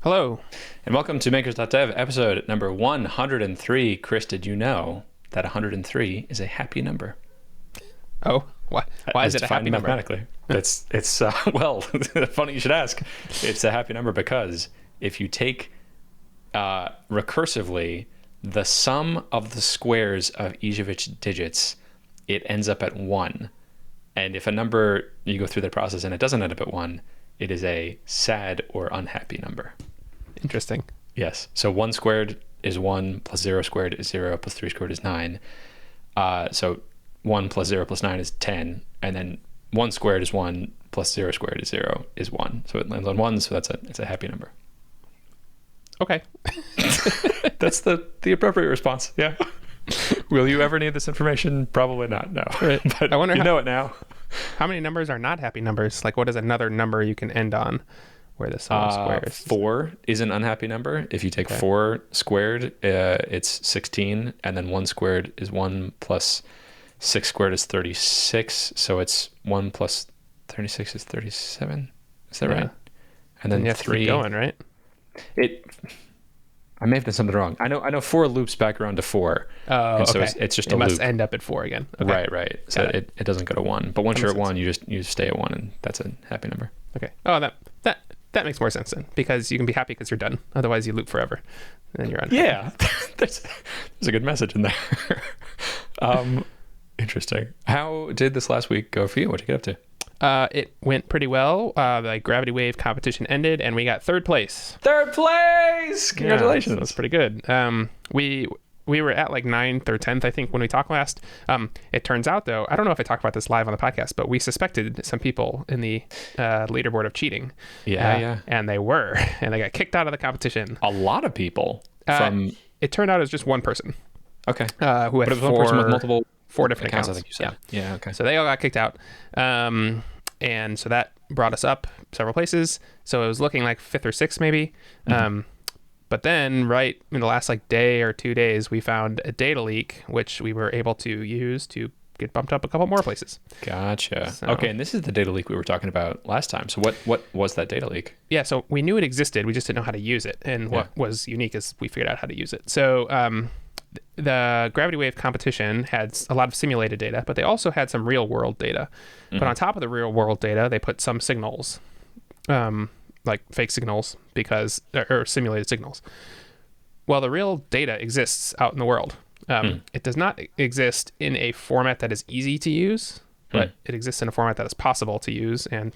Hello. And welcome to Makers.dev, episode number 103. Chris, did you know that 103 is a happy number? Oh, why? Why is it a happy number? Mathematically. It's well, funny you should ask. It's a happy number because if you take recursively the sum of the squares of each of its digits, it ends up at 1. And if a number, you go through the process and it doesn't end up at 1, it is a sad or unhappy number. Interesting. Yes. So 1 squared is 1, plus 0 squared is 0, plus 3 squared is 9. So 1 plus 0 plus 9 is 10. And then 1 squared is 1, plus 0 squared is 0 is 1. So it lands on 1, so it's a happy number. Okay. That's the appropriate response. Yeah. Will you ever need this information? Probably not, no. Right. But I wonder you know it now. How many numbers are not happy numbers? Like, what is another number you can end on where the sum of squares? 4 is an unhappy number. If you take 4 squared, it's 16, and then 1 squared is 1 plus 6 squared is 36. So it's 1 plus 36 is 37. Is that right? And then you have 3 to keep going, right? I may have done something wrong. I know 4 loops back around to 4. Oh, and so okay. it's just it a loop. must end up at 4 again. Okay. Right. So it doesn't go to 1. But once That you're at makes 1, you stay at 1, and that's a happy number. Okay. Oh, that makes more sense then, because you can be happy because you're done. Otherwise, you loop forever, and then you're unhappy. Yeah, there's a good message in there. Interesting. How did this last week go for you? What did you get up to? It went pretty well. The gravity wave competition ended, and we got third place. Third place! Congratulations. Yeah, so that's pretty good. We were at like 9th or 10th, I think, when we talked last. It turns out, though, I don't know if I talked about this live on the podcast, but we suspected some people in the leaderboard of cheating. Yeah. And they were, and they got kicked out of the competition. A lot of people from... It turned out it was just one person. Okay. Who had but it was one person with multiple 4 different accounts. I think you said. Yeah, okay. So they all got kicked out. And so that brought us up several places. So it was looking like 5th or 6th maybe. Mm-hmm. But then right in the last like day or 2 days, we found a data leak, which we were able to use to get bumped up a couple more places. Gotcha. So, okay, and this is the data leak we were talking about last time. So what was that data leak? Yeah, so we knew it existed. We just didn't know how to use it. And what was unique is we figured out how to use it. So the gravity wave competition had a lot of simulated data, but they also had some real world data. Mm-hmm. But on top of the real world data, they put some signals, like fake signals or simulated signals. Well, the real data exists out in the world. It does not exist in a format that is easy to use, but it exists in a format that is possible to use, and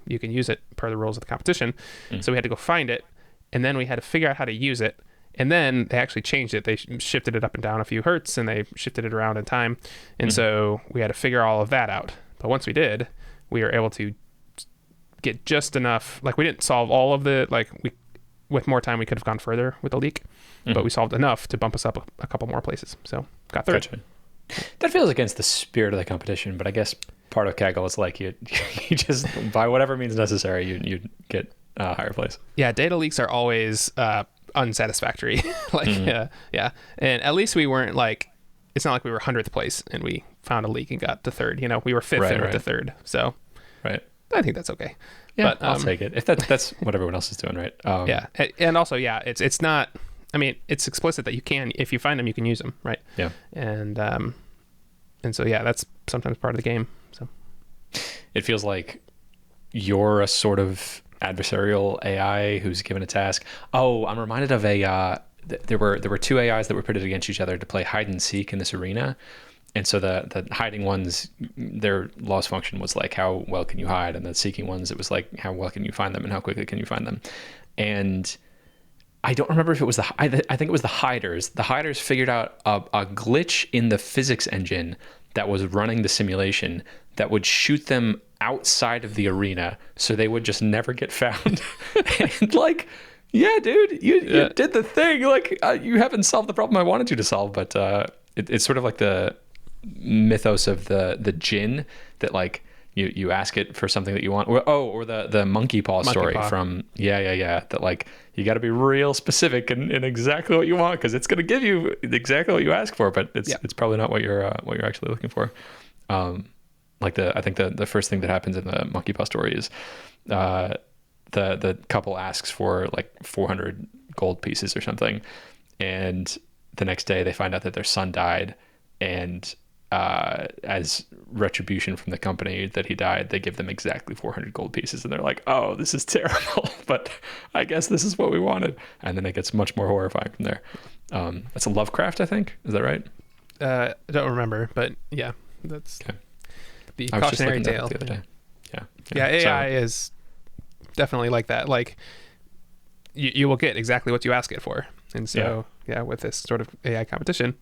you can use it per the rules of the competition. So we had to go find it, and then we had to figure out how to use it. And then they actually changed it. They shifted it up and down a few hertz, and they shifted it around in time. And so we had to figure all of that out. But once we did, we were able to get just enough. Like, we didn't solve all of with more time, we could have gone further with the leak. But we solved enough to bump us up a couple more places. So got third. Gotcha. That feels against the spirit of the competition, but I guess part of Kaggle is like you just, by whatever means necessary, you get a higher place. Yeah, data leaks are always... unsatisfactory. Yeah, and at least we weren't like, it's not like we were 100th place and we found a leak and got to third. We were 5th and went to third. So right, I think that's okay. Yeah, but I'll take it if that's what everyone else is doing, right? Yeah, and also it's not, I mean, it's explicit that you can, if you find them, you can use them, right? Yeah, and so yeah, that's sometimes part of the game. So it feels like you're a sort of adversarial AI who's given a task. Oh, I'm reminded of there were 2 AIs that were pitted against each other to play hide and seek in this arena. And so the hiding ones, their loss function was like, how well can you hide? And the seeking ones, it was like, how well can you find them and how quickly can you find them? And I don't remember if it was I think it was the hiders. The hiders figured out a glitch in the physics engine that was running the simulation that would shoot them outside of the arena, so they would just never get found. And like, yeah, dude, you did the thing. Like, you haven't solved the problem I wanted you to solve, but it's sort of like the mythos of the djinn that like you ask it for something that you want, or the monkey paw story from that like you got to be real specific in exactly what you want, because it's going to give you exactly what you ask for, but it's probably not what you're actually looking for. Like I think the first thing that happens in the monkey paw story is the couple asks for like 400 gold pieces or something, and the next day they find out that their son died, and as retribution from the company that he died, they give them exactly 400 gold pieces, and they're like, oh, this is terrible, but I guess this is what we wanted. And then it gets much more horrifying from there. That's a Lovecraft, I think. Is that right? I don't remember, but yeah, that's okay. The I was just cautionary looking that tale. up the other day. Yeah, AI is definitely like that. Like you will get exactly what you ask it for. And so yeah, with this sort of AI competition,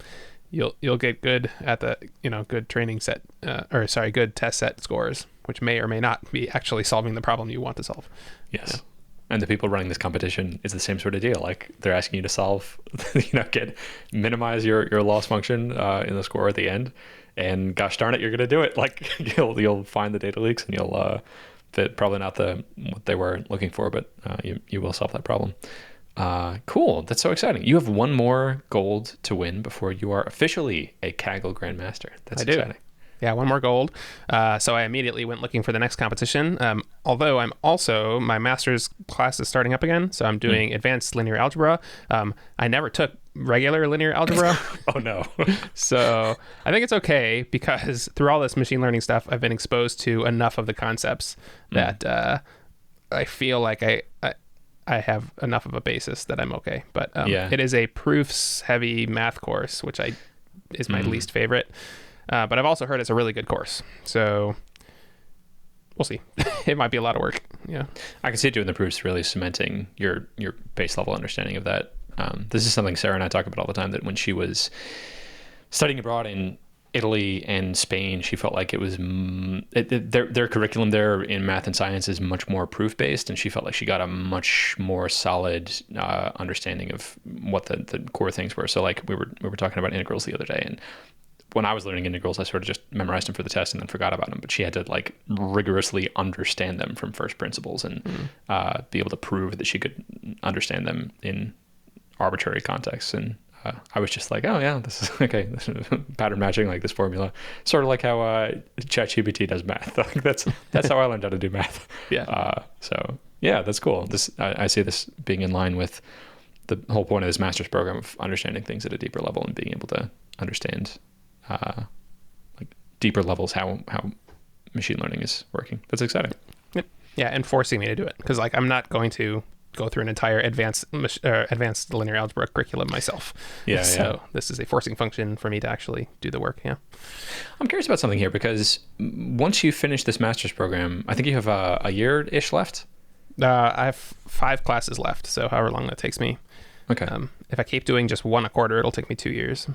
you'll get good at the good training set good test set scores, which may or may not be actually solving the problem you want to solve. Yes. Yeah. And the people running this competition is the same sort of deal. Like they're asking you to solve, minimize your loss function in the score at the end, and gosh darn it, you're going to do it. Like you'll find the data leaks, and you'll that probably not what they were looking for, but you will solve that problem. Cool. That's so exciting. You have one more gold to win before you are officially a Kaggle Grandmaster. That's exciting. Yeah, one more gold. So I immediately went looking for the next competition. Although my master's class is starting up again. So I'm doing advanced linear algebra. I never took regular linear algebra. Oh, no. So I think it's okay because through all this machine learning stuff, I've been exposed to enough of the concepts that I feel like I have enough of a basis that I'm okay. But it is a proofs heavy math course, which is my least favorite. But I've also heard it's a really good course. So we'll see. It might be a lot of work. Yeah. I can see it doing the proofs really cementing your base level understanding of that. This is something Sarah and I talk about all the time, that when she was studying abroad in Italy and Spain, she felt like it was their curriculum there in math and science is much more proof based, and she felt like she got a much more solid understanding of what the core things were. So like we were talking about integrals the other day, and when I was learning integrals, I sort of just memorized them for the test and then forgot about them. But she had to like rigorously understand them from first principles and be able to prove that she could understand them in arbitrary contexts. And I was just like, oh yeah, this is okay. This is pattern matching, like this formula, sort of like how ChatGPT does math. That's how I learned how to do math. Yeah. So yeah, that's cool. I see this being in line with the whole point of this master's program of understanding things at a deeper level and being able to understand like deeper levels how machine learning is working. That's exciting. Yeah, and forcing me to do it, because like I'm not going to go through an entire advanced linear algebra curriculum myself. So this is a forcing function for me to actually do the work. Yeah. I'm curious about something here, because once you finish this master's program, I think you have a year-ish left. I have 5 classes left, so however long that takes me. Okay. If I keep doing just one a quarter, it'll take me 2 years.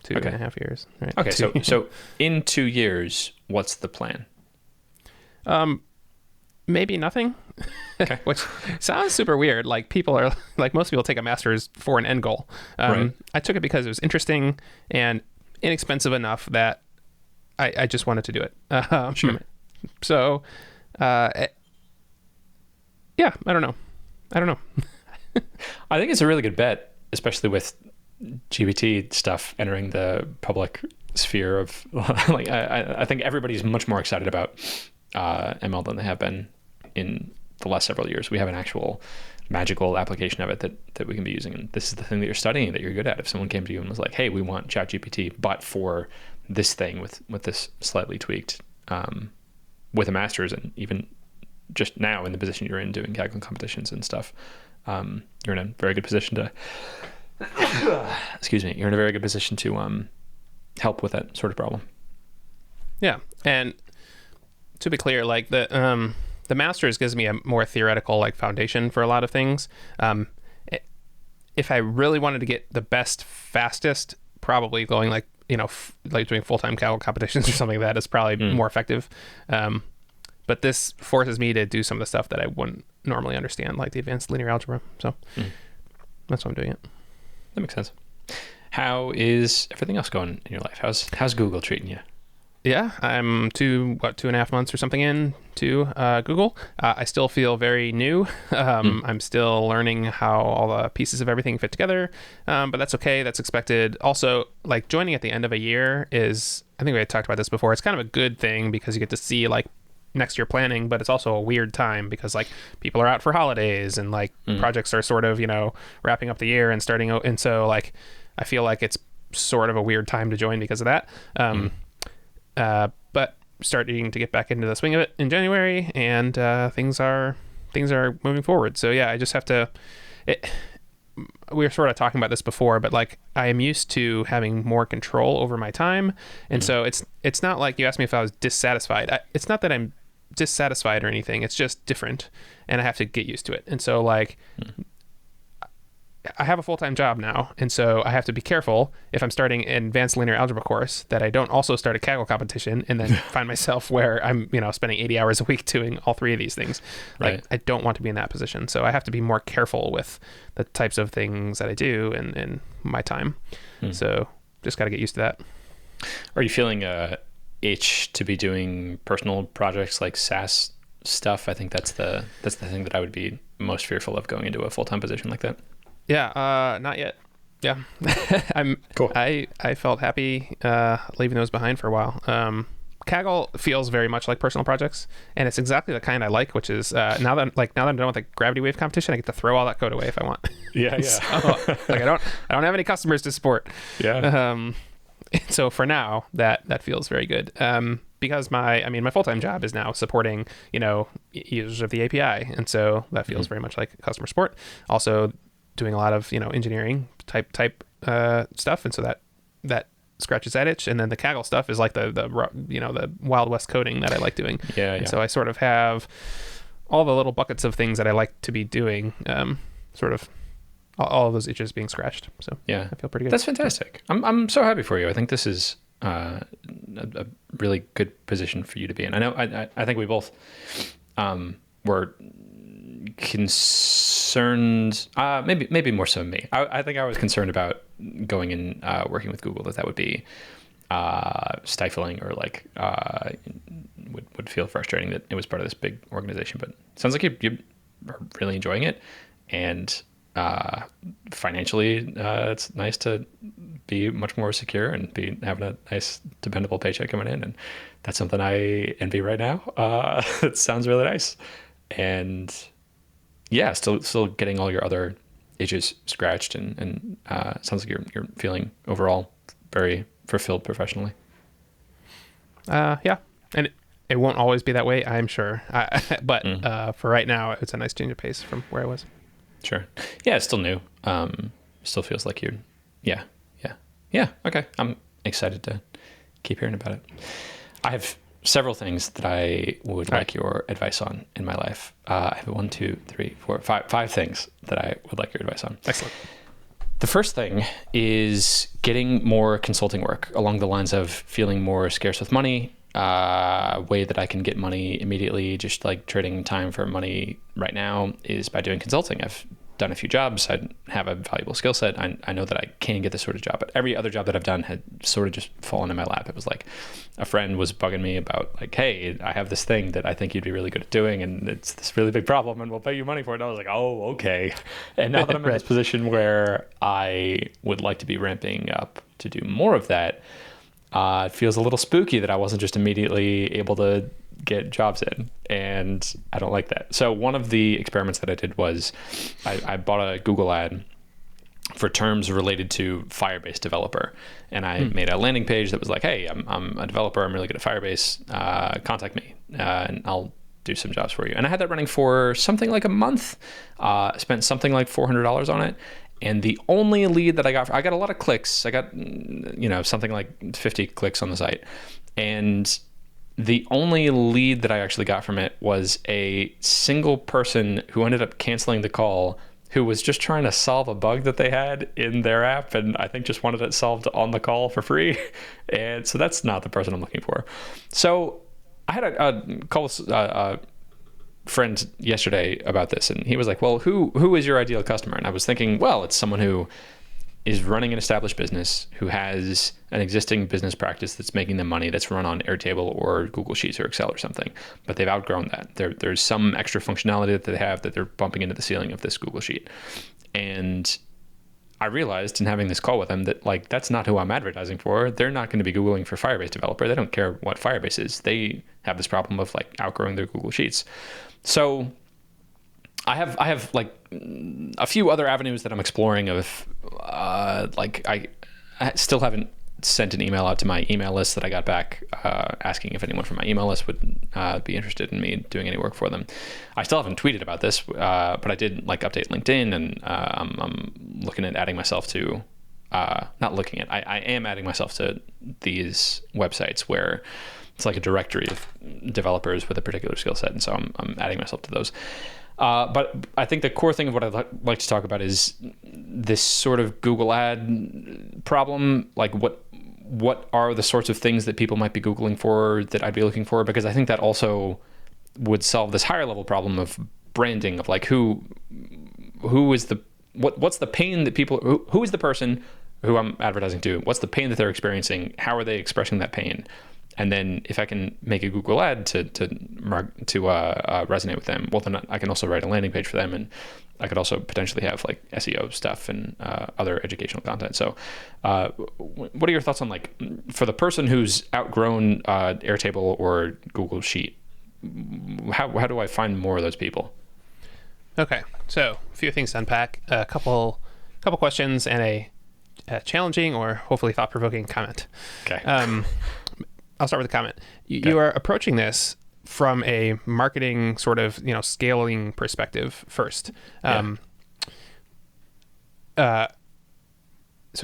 2.5 years. Right? Okay, so in 2 years, what's the plan? Maybe nothing. Okay. Which sounds super weird. Like people are like, most people take a master's for an end goal. Right. I took it because it was interesting and inexpensive enough that I just wanted to do it. Sure. So, yeah, I don't know. I think it's a really good bet, especially with GPT stuff entering the public sphere of like I think everybody's much more excited about ML than they have been in the last several years. We have an actual magical application of it that we can be using, and this is the thing that you're studying that you're good at. If someone came to you and was like, hey, we want ChatGPT but for this thing with this slightly tweaked with a master's, and even just now in the position you're in doing Kaggle competitions and stuff, you're in a very good position to excuse me, you're in a very good position to help with that sort of problem. Yeah, and to be clear, like the master's gives me a more theoretical like foundation for a lot of things. If I really wanted to get the best, fastest, probably going like like doing full-time Kaggle competitions or something like that is probably more effective. But this forces me to do some of the stuff that I wouldn't normally understand, like the advanced linear algebra. So that's why I'm doing it. That makes sense. How is everything else going in your life? How's Google treating you? Yeah, I'm 2.5 months or something in to Google. I still feel very new. I'm still learning how all the pieces of everything fit together, but that's okay. That's expected. Also, like joining at the end of a year is, I think we had talked about this before, it's kind of a good thing because you get to see like next year planning, but it's also a weird time because like people are out for holidays and like projects are sort of, wrapping up the year and starting out. And so like, I feel like it's sort of a weird time to join because of that. But starting to get back into the swing of it in January, and things are moving forward. So yeah, I just have to, we were sort of talking about this before, but like I am used to having more control over my time. And so it's not like you asked me if I was dissatisfied. It's not that I'm dissatisfied or anything. It's just different and I have to get used to it. And so like I have a full-time job now. And so I have to be careful if I'm starting an advanced linear algebra course that I don't also start a kaggle competition and then find myself where I'm, spending 80 hours a week doing all three of these things. Like Right. I don't want to be in that position. So I have to be more careful with the types of things that I do and my time. So just got to get used to that. Are you feeling a itch to be doing personal projects like SaaS stuff? I think that's the thing that I would be most fearful of going into a full-time position like that. Yeah, not yet. Yeah. Cool. I felt happy leaving those behind for a while. Kaggle feels very much like personal projects, and it's exactly the kind I like, which is now that I'm done with the gravity wave competition, I get to throw all that code away if I want. Yeah, yeah. So, like I don't have any customers to support. Yeah. So for now, that feels very good. Because my full-time job is now supporting, users of the API. And so that feels very much like customer support. Also doing a lot of, engineering type stuff. And so that scratches that itch. And then the Kaggle stuff is like the Wild West coding that I like doing. Yeah. And so I sort of have all the little buckets of things that I like to be doing, sort of all of those itches being scratched. So yeah, I feel pretty good. That's fantastic. I'm so happy for you. I think this is a really good position for you to be in. I know. I think we both were concerned. Maybe more so me. I think I was concerned about going and working with Google, that would be stifling or like would feel frustrating that it was part of this big organization. But it sounds like you are really enjoying it, and financially it's nice to be much more secure and be having a nice dependable paycheck coming in, and that's something I envy right now. It sounds really nice, and yeah, still getting all your other itches scratched, and sounds like you're feeling overall very fulfilled professionally. Yeah, and it won't always be that way, I'm sure. But for right now, it's a nice change of pace from where I was. Sure. Yeah, it's still new. Still feels like you're. Yeah. Okay. I'm excited to keep hearing about it. I have several things that I would like your advice on in my life. I have 1, 2, 3, 4, 5 things that I would like your advice on. Excellent. The first thing is getting more consulting work along the lines of feeling more scarce with money. Way that I can get money immediately, just like trading time for money right now, is by doing consulting. I've done a few jobs. I have a valuable skill set. I know that I can get this sort of job, but every other job that I've done had sort of just fallen in my lap. It was like a friend was bugging me about like, hey, I have this thing that I think you'd be really good at doing, and it's this really big problem, and we'll pay you money for it. And I was like, oh, okay. And now that I'm in this position where I would like to be ramping up to do more of that, it feels a little spooky that I wasn't just immediately able to get jobs in, and I don't like that. So one of the experiments that I did was I bought a Google ad for terms related to Firebase developer, and I made a landing page that was like, hey, I'm a developer, I'm really good at Firebase, contact me, and I'll do some jobs for you. And I had that running for something like a month, spent something like $400 on it. And the only lead that I got a lot of clicks. I got, something like 50 clicks on the site. And the only lead that I actually got from it was a single person who ended up canceling the call, who was just trying to solve a bug that they had in their app, and I think just wanted it solved on the call for free. And so that's not the person I'm looking for. So I had a call with friend yesterday about this, and he was like, well, who is your ideal customer? And I was thinking, well, it's someone who is running an established business, who has an existing business practice that's making them money, that's run on Airtable or Google Sheets or Excel or something, but they've outgrown that. There's some extra functionality that they have that they're bumping into the ceiling of this Google Sheet. And I realized in having this call with them that like that's not who I'm advertising for. They're not going to be Googling for Firebase developer. They don't care what Firebase is. They have this problem of like outgrowing their Google Sheets. So I have like a few other avenues that I'm exploring of like I still haven't sent an email out to my email list that I got back asking if anyone from my email list would be interested in me doing any work for them. I still haven't tweeted about this, but I did like update LinkedIn, and I'm looking at adding myself to not looking at I am adding myself to these websites where it's like a directory of developers with a particular skill set, and so I'm adding myself to those. But I think the core thing of what I'd like to talk about is this sort of Google ad problem. Like what are the sorts of things that people might be Googling for that I'd be looking for? Because I think that also would solve this higher level problem of branding, of like who is the, what's the pain that people, who is the person who I'm advertising to? What's the pain that they're experiencing? How are they expressing that pain? And then if I can make a Google ad to resonate with them, well, then I can also write a landing page for them, and I could also potentially have like SEO stuff and other educational content. So what are your thoughts on like for the person who's outgrown Airtable or Google Sheet, how do I find more of those people? Okay, so a few things to unpack, a couple questions and a challenging or hopefully thought-provoking comment. Okay. I'll start with a comment. You are approaching this from a marketing sort of, scaling perspective first. So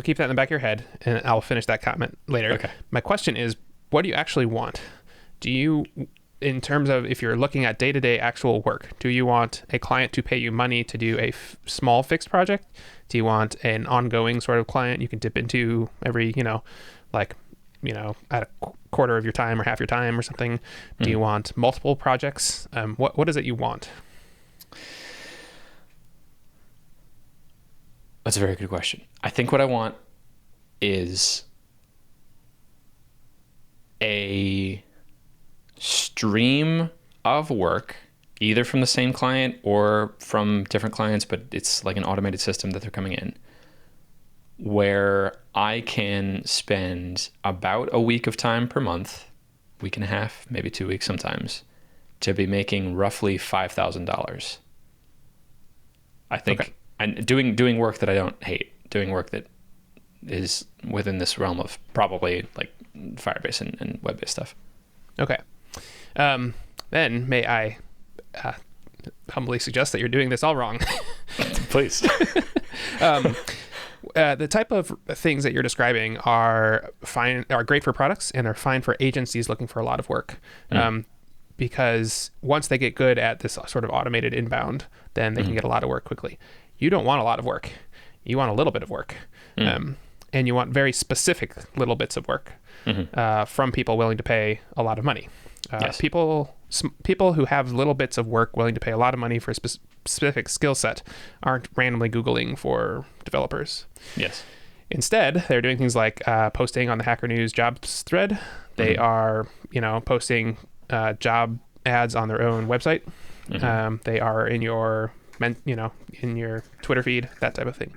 keep that in the back of your head, and I'll finish that comment later. Okay. My question is, what do you actually want? Do you, in terms of if you're looking at day-to-day actual work, do you want a client to pay you money to do a small fixed project? Do you want an ongoing sort of client you can dip into every, at a quarter of your time or half your time or something? Do you want multiple projects? What is it you want? That's a very good question. I think what I want is a stream of work, either from the same client or from different clients, but it's like an automated system that they're coming in, where I can spend about a week of time per month, week and a half, maybe 2 weeks sometimes, to be making roughly $5,000. I think, okay. And doing work that I don't hate, doing work that is within this realm of probably like Firebase and web-based stuff. Okay. Then may I humbly suggest that you're doing this all wrong. Please. The type of things that you're describing are great for products, and they're fine for agencies looking for a lot of work. Because once they get good at this sort of automated inbound, then they can get a lot of work quickly. You don't want a lot of work. You want a little bit of work. And you want very specific little bits of work from people willing to pay a lot of money. Yes. People who have little bits of work willing to pay a lot of money for a specific skill set aren't randomly Googling for developers. Yes. Instead, they're doing things like posting on the Hacker News jobs thread. They are, posting job ads on their own website. They are in your, in your Twitter feed, that type of thing.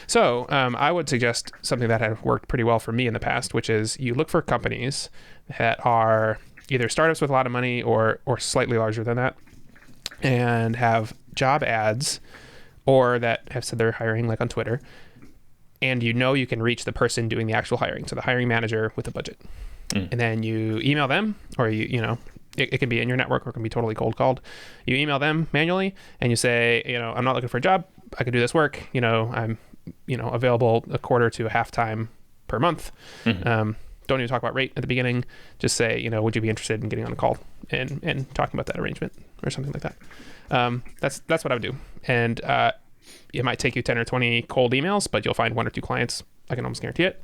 So I would suggest something that has worked pretty well for me in the past, which is you look for companies that are either startups with a lot of money or slightly larger than that, and have job ads, or that have said they're hiring, like on Twitter, and you can reach the person doing the actual hiring, so the hiring manager with a budget. And then you email them, or it can be in your network, or it can be totally cold called. You email them manually and you say, I'm not looking for a job, I could do this work, I'm available a quarter to a half time per month. Don't even talk about rate at the beginning. Just say, would you be interested in getting on a call and talking about that arrangement or something like that. That's what I would do. And it might take you 10 or 20 cold emails, but you'll find 1 or 2 clients. I can almost guarantee it.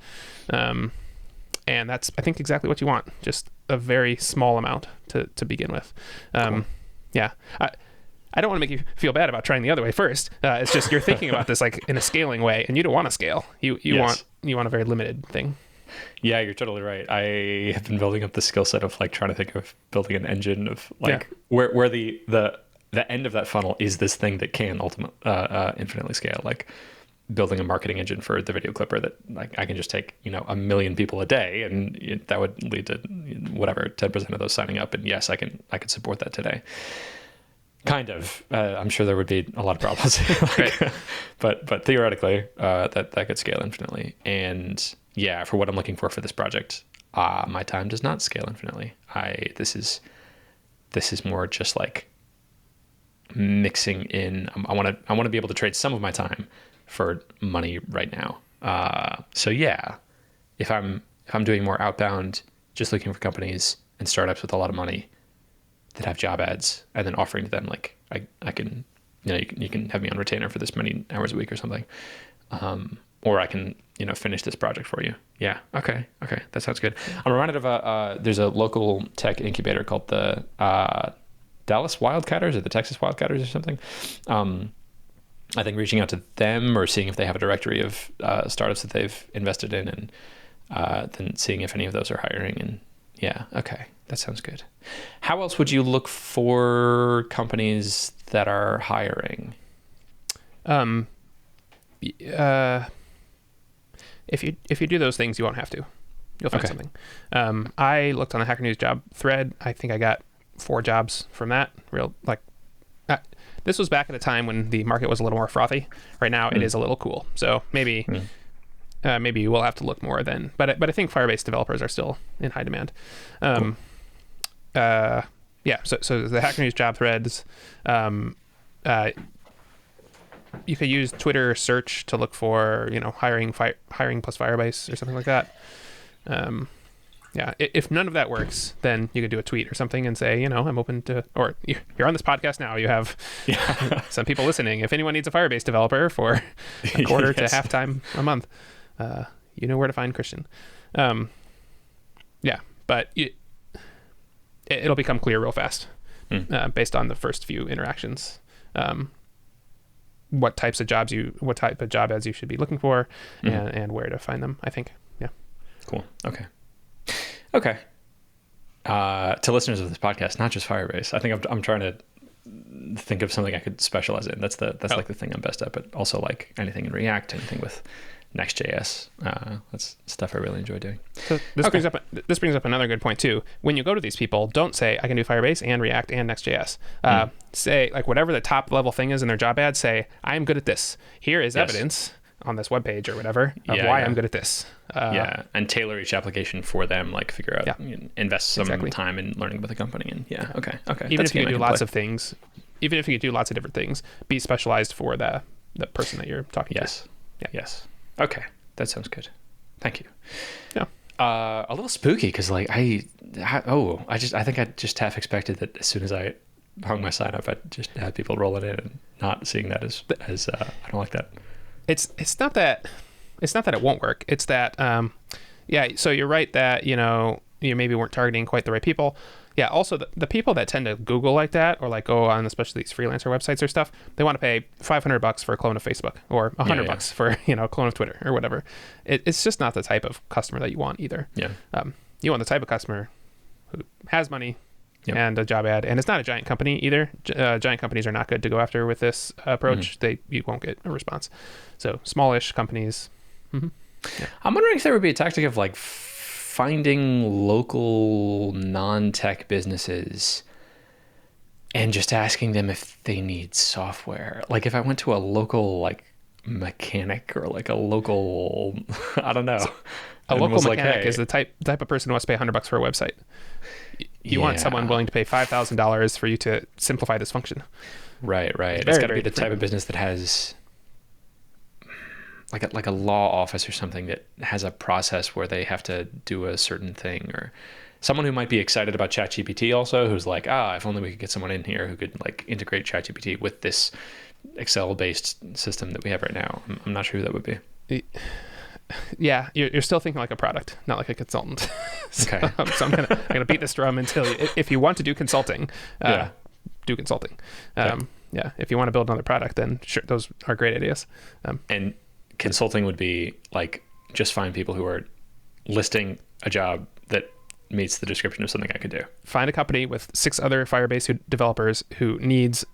And that's, I think, exactly what you want. Just a very small amount to begin with. Cool. Yeah. I don't want to make you feel bad about trying the other way first. It's just you're thinking about this like in a scaling way, and you don't want to scale. You Yes. want a very limited thing. Yeah, you're totally right. I have been building up the skill set of like trying to think of building an engine of like where the end of that funnel is this thing that can ultimately infinitely scale. Like building a marketing engine for the video clipper that like I can just take, 1 million people a day, and that would lead to whatever 10% of those signing up. And yes, I could support that today. Kind of. I'm sure there would be a lot of problems, Right. but theoretically, that could scale infinitely. And yeah, for what I'm looking for this project, my time does not scale infinitely. This is more just like mixing in. I want to be able to trade some of my time for money right now. So yeah, if I'm doing more outbound, just looking for companies and startups with a lot of money that have job ads, and then offering to them like I can, you can have me on retainer for this many hours a week or something, or I can finish this project for you. Yeah, okay, that sounds good. I'm reminded of there's a local tech incubator called the Dallas Wildcatters or the Texas Wildcatters or something. I think reaching out to them or seeing if they have a directory of startups that they've invested in, and then seeing if any of those are hiring. And yeah, okay, that sounds good. How else would you look for companies that are hiring? If you do those things, you won't have to. You'll find something. I looked on the Hacker News job thread. I think I got 4 jobs from that. This was back at a time when the market was a little more frothy. Right now, it is a little cool. So maybe you will have to look more then. But I think Firebase developers are still in high demand. Cool. Yeah. So the Hacker News job threads. You could use Twitter search to look for hiring plus Firebase or something like that. Yeah, if none of that works, then you could do a tweet or something and say, I'm open to, or you're on this podcast now, you have some people listening. If anyone needs a Firebase developer for a quarter to half-time a month, you know where to find Christian. Yeah, but it'll become clear real fast based on the first few interactions. What type of job ads you should be looking for and where to find them, I think. Yeah. Cool. Okay. To listeners of this podcast, not just Firebase, I think I'm trying to think of something I could specialize in. That's like the thing I'm best at, but also like anything in React, anything with Next.js. That's stuff I really enjoy doing. So this brings up another good point too. When you go to these people, don't say I can do Firebase and React and Next.js. Say like whatever the top level thing is in their job ad, say I'm good at this. Here is evidence on this webpage or whatever of why I'm good at this. And tailor each application for them, like figure out, invest some time in learning about the company. And okay. Even if you do lots of things, even if you do lots of different things, be specialized for the person that you're talking to. Yes. Okay, that sounds good. Thank you. Yeah. A little spooky because like I think I just half expected that as soon as I hung my sign up, I'd just have people rolling in and not seeing that as I don't like that. It's not that it won't work. It's that so you're right that you maybe weren't targeting quite the right people. Yeah, also the people that tend to Google like that or like go on especially these freelancer websites or stuff, they want to pay $500 for a clone of Facebook or $100 for a clone of Twitter or whatever. It's just not the type of customer that you want either. Yeah. You want the type of customer who has money and a job ad, and it's not a giant company either. Giant companies are not good to go after with this approach. You won't get a response. So smallish companies. Yeah. I'm wondering if there would be a tactic of like finding local non-tech businesses and just asking them if they need software. Like if I went to a local like mechanic or like a local, I don't know. So a local mechanic is the type of person who wants to pay $100 for a website. You want someone willing to pay $5,000 for you to simplify this function. Right. It's got to be the type of business that has like a law office or something that has a process where they have to do a certain thing, or someone who might be excited about ChatGPT also, who's like, if only we could get someone in here who could like integrate ChatGPT with this Excel-based system that we have right now. I'm not sure who that would be. Yeah, you're still thinking like a product, not like a consultant. Okay. So I'm gonna beat this drum until if you want to do consulting, do consulting. If you want to build another product, then sure, those are great ideas. And consulting would be like just find people who are listing a job that meets the description of something I could do. Find a company with 6 other Firebase developers who needs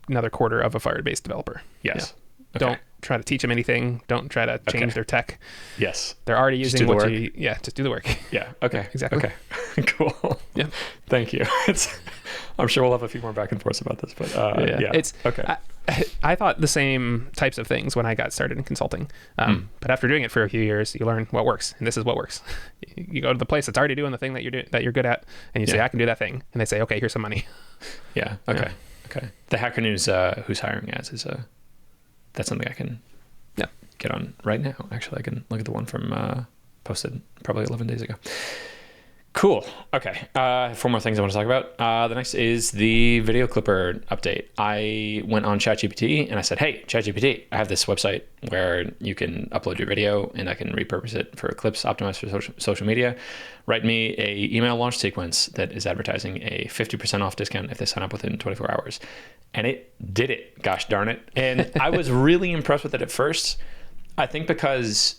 another quarter of a Firebase developer. Yes. Yeah. Okay. try to teach them anything. Don't try to change their tech. Yes. They're already using what you. Yeah, just do the work. Yeah. Okay. Yeah, exactly. Okay. Cool. Yeah. Thank you. I'm sure we'll have a few more back and forth about this, but yeah. It's okay. I thought the same types of things when I got started in consulting. But after doing it for a few years, you learn what works, and this is what works. You go to the place that's already doing the thing that you're good at, and you say, I can do that thing, and they say, okay, here's some money. Yeah. Okay. Okay. The Hacker News who's hiring ads is that's something I can get on right now. Actually, I can look at the one from posted probably 11 days ago. Cool. Okay. 4 more things I want to talk about. The next is the video clipper update. I went on ChatGPT and I said, hey, ChatGPT, I have this website where you can upload your video and I can repurpose it for clips optimized for social media. Write me a email launch sequence that is advertising a 50% off discount if they sign up within 24 hours. And it did it. Gosh darn it. And I was really impressed with it at first. I think because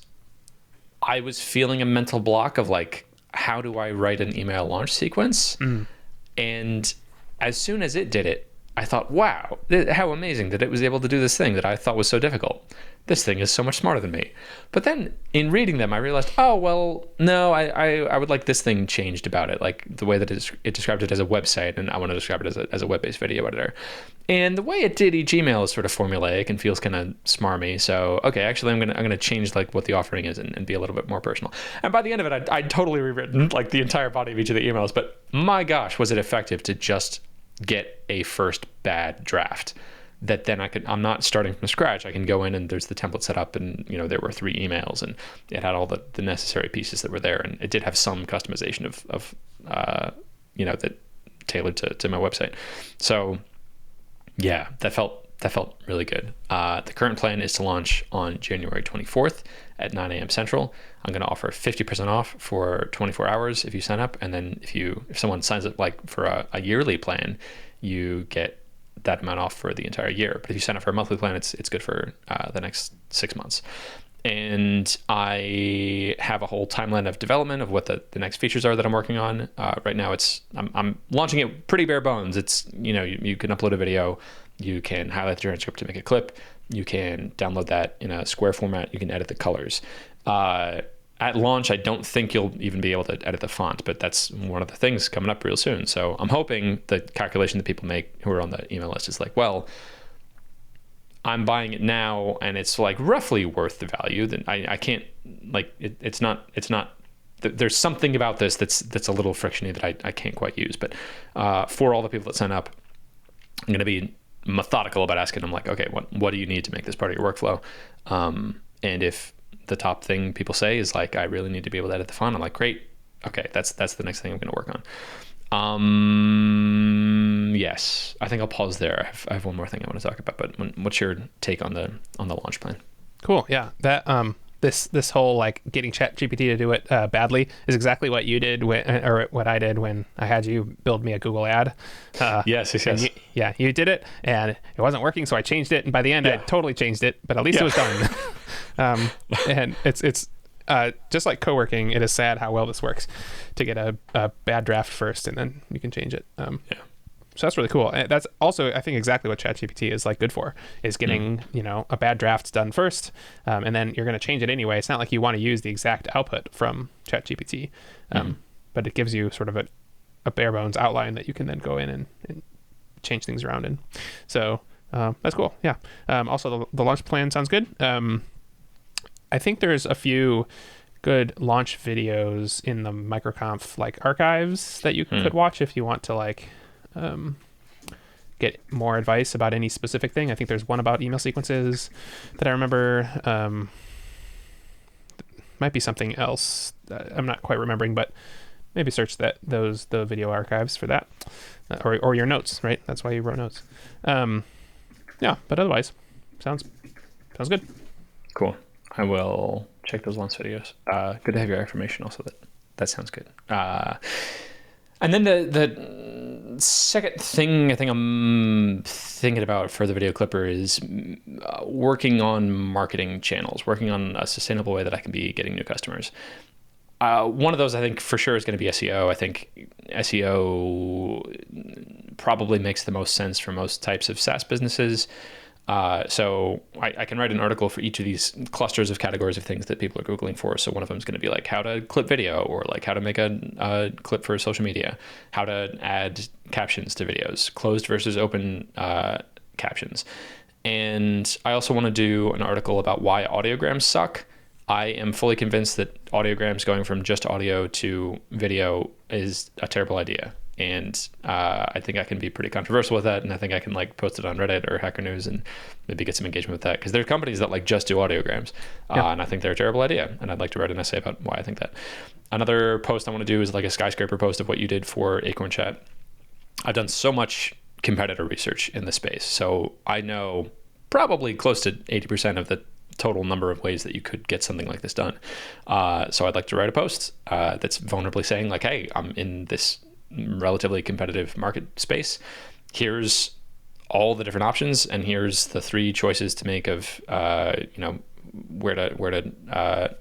I was feeling a mental block of like, how do I write an email launch sequence? And as soon as it did it, I thought, wow, how amazing that it was able to do this thing that I thought was so difficult. This thing is so much smarter than me. But then in reading them, I realized, oh, well, no, I would like this thing changed about it. Like the way that it described it as a website, and I want to describe it as a web-based video editor. And the way it did each email is sort of formulaic and feels kind of smarmy. So, okay, actually, I'm gonna change like what the offering is and be a little bit more personal. And by the end of it, I'd totally rewritten like the entire body of each of the emails. But my gosh, was it effective to just get a first bad draft that then I'm not starting from scratch. I can go in and there's the template set up, and there were 3 emails and it had all the necessary pieces that were there, and it did have some customization of that tailored to my website. So yeah, that felt really good. The current plan is to launch on January 24th at 9 a.m. Central. I'm going to offer 50% off for 24 hours if you sign up. And then if someone signs up like for a yearly plan, you get that amount off for the entire year. But if you sign up for a monthly plan, it's good for the next 6 months. And I have a whole timeline of development of what the next features are that I'm working on. Right now, I'm launching it pretty bare bones. It's you can upload a video, you can highlight the transcript to make a clip, you can download that in a square format, you can edit the colors. At launch, I don't think you'll even be able to edit the font, but that's one of the things coming up real soon. So I'm hoping the calculation that people make who are on the email list is like, well, I'm buying it now and it's like roughly worth the value. Then I can't like it's not there's something about this that's a little frictiony that I can't quite use. But for all the people that sign up, I'm going to be methodical about asking them like, okay, what do you need to make this part of your workflow? And if the top thing people say is like, I really need to be able to edit the font, I'm like, great, okay, that's the next thing I'm going to work on. Yes, I think I'll pause there. I have one more thing I want to talk about, but what's your take on the launch plan? Cool. Yeah, that this whole like getting ChatGPT to do it badly is exactly what you did or what I did when I had you build me a Google ad. Yes. You did it and it wasn't working, so I changed it, and by the end I totally changed it, but at least it was done. And it's just like co-working, it is sad how well this works to get a bad draft first and then you can change it. So that's really cool. And that's also, I think, exactly what ChatGPT is like good for, is getting a bad draft done first, and then you're going to change it anyway. It's not like you want to use the exact output from ChatGPT, but it gives you sort of a bare bones outline that you can then go in and change things around in. So that's cool. Yeah. Also, the launch plan sounds good. I think there's a few good launch videos in the MicroConf like archives that you could watch if you want to like get more advice about any specific thing. I think there's one about email sequences that I remember. Might be something else. I'm not quite remembering, but maybe search the video archives for that, or your notes. Right, that's why you wrote notes. Yeah, but otherwise, sounds good. Cool. I will check those launch videos. Good to have your information. Also, that sounds good. And then the second thing I think I'm thinking about for the video clipper is working on marketing channels, working on a sustainable way that I can be getting new customers. One of those I think for sure is going to be SEO. I think SEO probably makes the most sense for most types of SaaS businesses. So I can write an article for each of these clusters of categories of things that people are Googling for. So one of them is going to be like how to clip video, or like how to make a clip for social media, how to add captions to videos, closed versus open captions. And I also want to do an article about why audiograms suck. I am fully convinced that audiograms going from just audio to video is a terrible idea. And I think I can be pretty controversial with that. And I think I can like post it on Reddit or Hacker News and maybe get some engagement with that. Because there are companies that like just do audiograms. And I think they're a terrible idea. And I'd like to write an essay about why I think that. Another post I want to do is like a skyscraper post of what you did for Acorn Chat. I've done so much competitor research in the space. So I know probably close to 80% of the total number of ways that you could get something like this done. So I'd like to write a post that's vulnerably saying like, hey, I'm in this relatively competitive market space. Here's all the different options, and here's the 3 choices to make of, where to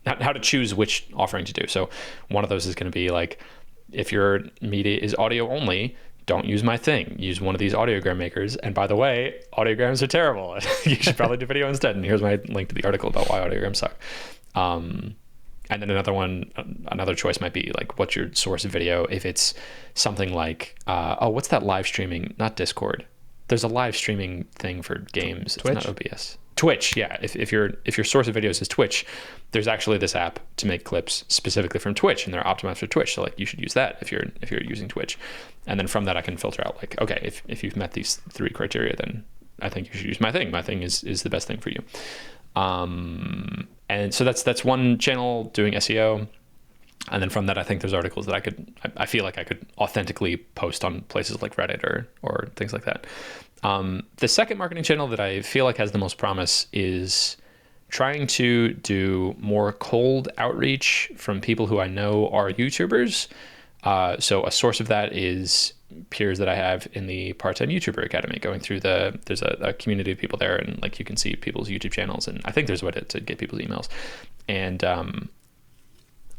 how to choose which offering to do. So one of those is going to be like, if your media is audio only, don't use my thing. Use one of these audiogram makers. And by the way, audiograms are terrible. You should probably do video instead. And here's my link to the article about why audiograms suck. And then another choice might be like, what's your source of video? If it's something like, what's that live streaming? Not Discord. There's a live streaming thing for games. Twitch? It's not OBS. Twitch, yeah. If your source of videos is Twitch, there's actually this app to make clips specifically from Twitch, and they're optimized for Twitch. So like you should use that if you're using Twitch. And then from that I can filter out like, okay, if you've met these 3 criteria, then I think you should use my thing. My thing is the best thing for you. And so that's one channel doing SEO. And then from that, I think there's articles that I feel like I could authentically post on places like Reddit or things like that. The second marketing channel that I feel like has the most promise is trying to do more cold outreach from people who I know are YouTubers. So a source of that is peers that I have in the part-time YouTuber Academy, going through there's a community of people there, and like you can see people's YouTube channels, and I think there's a way to get people's emails. And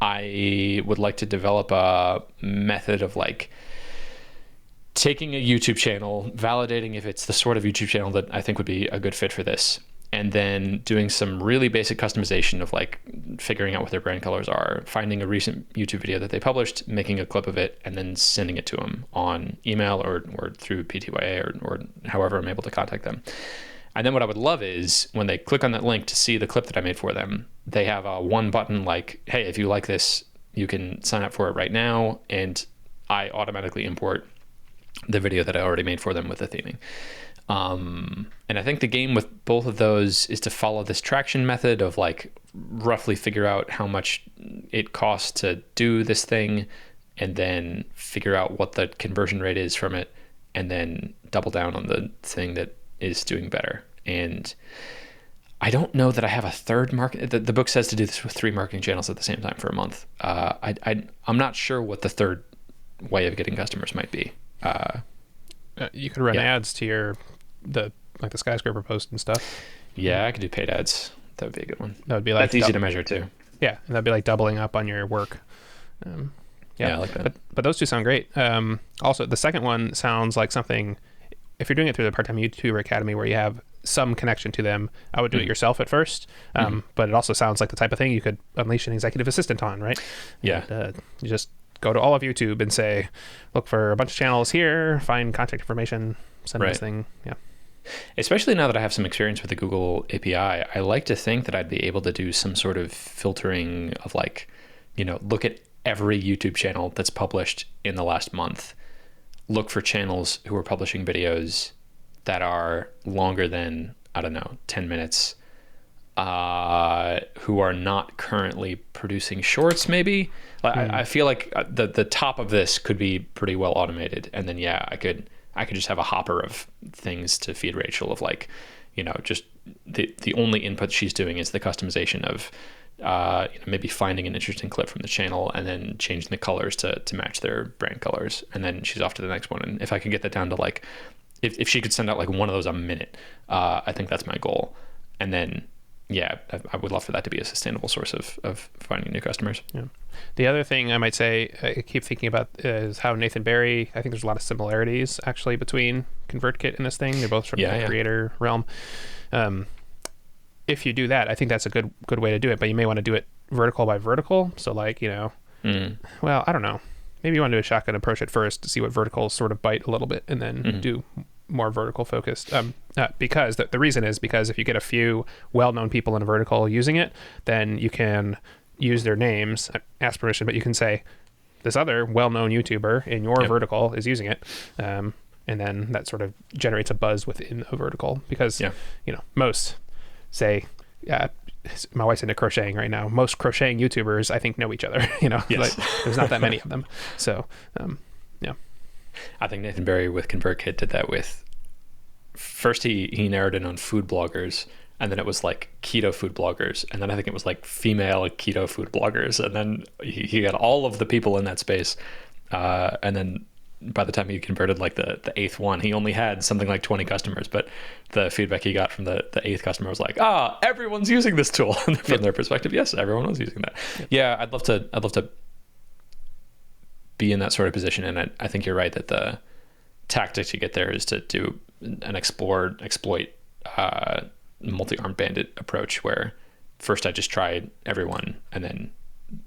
I would like to develop a method of like taking a YouTube channel, validating if it's the sort of YouTube channel that I think would be a good fit for this, and then doing some really basic customization of like figuring out what their brand colors are, finding a recent YouTube video that they published, making a clip of it, and then sending it to them on email or through PTYA or however I'm able to contact them. And then what I would love is when they click on that link to see the clip that I made for them, they have a one button like, hey, if you like this, you can sign up for it right now. And I automatically import the video that I already made for them with the theming. And I think the game with both of those is to follow this traction method of like roughly figure out how much it costs to do this thing, and then figure out what the conversion rate is from it, and then double down on the thing that is doing better. And I don't know that I have a third market. The book says to do this with 3 marketing channels at the same time for a month. I'm not sure what the third way of getting customers might be. You could run ads to the skyscraper post and stuff. Yeah, I could do paid ads. That would be a good one. That would be like that's easy to measure too. Yeah, and that'd be like doubling up on your work. I like that. But those 2 sound great. Also, the second one sounds like something. If you're doing it through the part-time YouTuber Academy where you have some connection to them, I would do it yourself at first. But it also sounds like the type of thing you could unleash an executive assistant on, right? Yeah. And, you just go to all of YouTube and say, look for a bunch of channels here, find contact information, send this thing. Yeah. Especially now that I have some experience with the Google API, I like to think that I'd be able to do some sort of filtering of like, look at every YouTube channel that's published in the last month. Look for channels who are publishing videos that are longer than, 10 minutes, who are not currently producing shorts maybe. I feel like the top of this could be pretty well automated. And then, I could just have a hopper of things to feed Rachel of like, just the only input she's doing is the customization of maybe finding an interesting clip from the channel and then changing the colors to match their brand colors, and then she's off to the next one. And if I could get that down to like, if she could send out like one of those a minute, I think that's my goal. And then I would love for that to be a sustainable source of finding new customers. Yeah. The other thing I might say, I keep thinking about is how Nathan Barry, I think there's a lot of similarities actually between ConvertKit and this thing. They're both from the creator realm. If you do that, I think that's a good way to do it, but you may want to do it vertical by vertical. So like, well, I don't know. Maybe you want to do a shotgun approach at first to see what verticals sort of bite a little bit, and then do more vertical focused. Because the reason is because if you get a few well-known people in a vertical using it, then you can use their names, ask permission, but you can say this other well-known YouTuber in your vertical is using it. And then that sort of generates a buzz within a vertical because, most say, my wife's into crocheting right now. Most crocheting YouTubers, I think, know each other. Like, there's not that many of them. So, I think Nathan Barry with ConvertKit did that with. First, he narrowed in on food bloggers, and then it was like keto food bloggers, and then I think it was like female keto food bloggers, and then he got all of the people in that space, and then by the time he converted like the eighth one, he only had something like 20 customers, but the feedback he got from the eighth customer was like, everyone's using this tool. And from their perspective, yes, everyone was using that. Yeah, I'd love to be in that sort of position, and I think you're right that the tactic to get there is to do an exploit multi-armed bandit approach, where first I just try everyone and then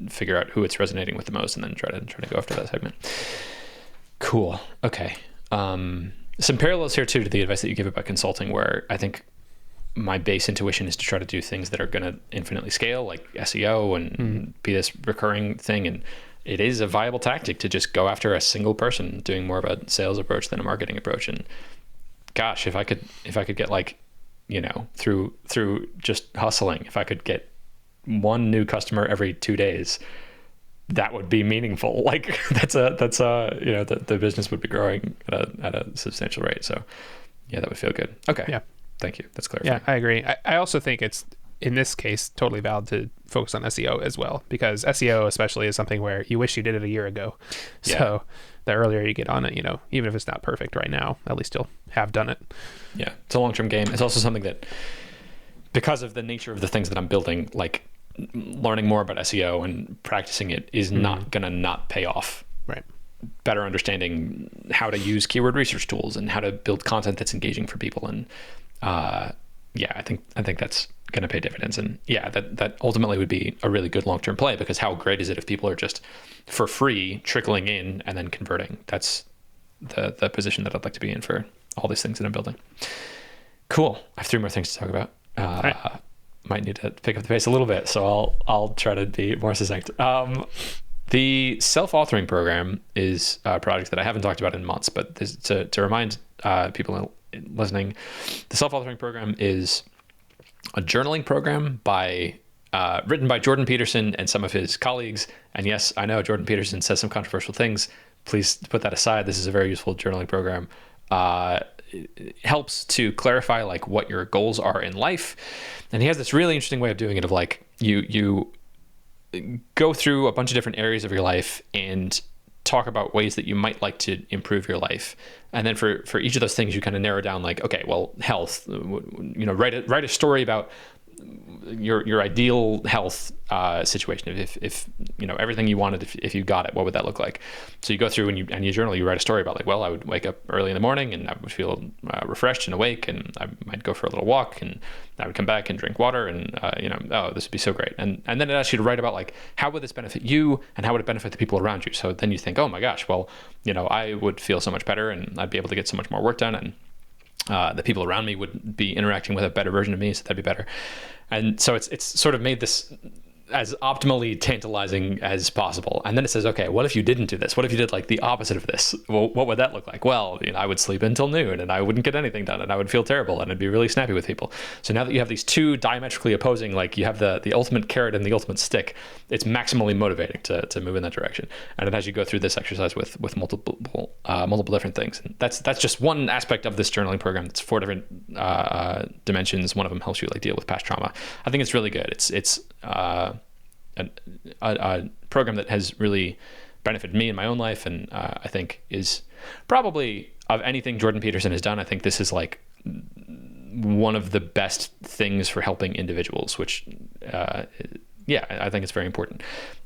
figure out who it's resonating with the most, and then try to go after that segment. Cool. Okay. Some parallels here too to the advice that you give about consulting, where I think my base intuition is to try to do things that are going to infinitely scale, like SEO, and be this recurring thing. And it is a viable tactic to just go after a single person doing more of a sales approach than a marketing approach. And gosh, if I could get like, through just hustling, if I could get one new customer every 2 days, that would be meaningful. Like the business would be growing at a substantial rate. So yeah, that would feel good. Okay. Yeah. Thank you. That's clear. Yeah, I agree. I also think it's, in this case, totally valid to focus on SEO as well, because SEO especially is something where you wish you did it a year ago. So the earlier you get on it, even if it's not perfect right now, at least you'll have done it. Yeah. It's a long-term game. It's also something that, because of the nature of the things that I'm building, like learning more about SEO and practicing it is not going to not pay off. Right. Better understanding how to use keyword research tools and how to build content that's engaging for people. And I think that's going to pay dividends. And that ultimately would be a really good long-term play, because how great is it if people are just for free trickling in and then converting? That's the position that I'd like to be in for all these things that I'm building. Cool. I have 3 more things to talk about. Right. Might need to pick up the pace a little bit, so I'll try to be more succinct. The self-authoring program is a project that I haven't talked about in months, but to remind people listening, the self-authoring program is a journaling program written by Jordan Peterson and some of his colleagues. And yes, I know Jordan Peterson says some controversial things. Please put that aside. This is a very useful journaling program. It helps to clarify like what your goals are in life. And he has this really interesting way of doing it, of like you go through a bunch of different areas of your life and talk about ways that you might like to improve your life. And then for each of those things, you kind of narrow down like, okay, well, health, write a story about your ideal health situation. If everything you wanted, if you got it, what would that look like? So you go through and you journal. You write a story about like, well, I would wake up early in the morning and I would feel refreshed and awake, and I might go for a little walk, and I would come back and drink water, and this would be so great. And then it asks you to write about like, how would this benefit you and how would it benefit the people around you? So then you think, oh my gosh, well, I would feel so much better and I'd be able to get so much more work done, and the people around me would be interacting with a better version of me, so that'd be better. And so it's sort of made this as optimally tantalizing as possible. And then it says, okay, what if you didn't do this? What if you did like the opposite of this? Well, what would that look like? Well, I would sleep until noon and I wouldn't get anything done and I would feel terrible and I'd be really snappy with people. So now that you have these two diametrically opposing, like you have the ultimate carrot and the ultimate stick, it's maximally motivating to move in that direction. And it has you go through this exercise with multiple different things. And that's just one aspect of this journaling program. It's 4 different dimensions. One of them helps you like deal with past trauma. I think it's really good. It's a program that has really benefited me in my own life, and I think is probably, of anything Jordan Peterson has done, I think this is like one of the best things for helping individuals, which, I think it's very important.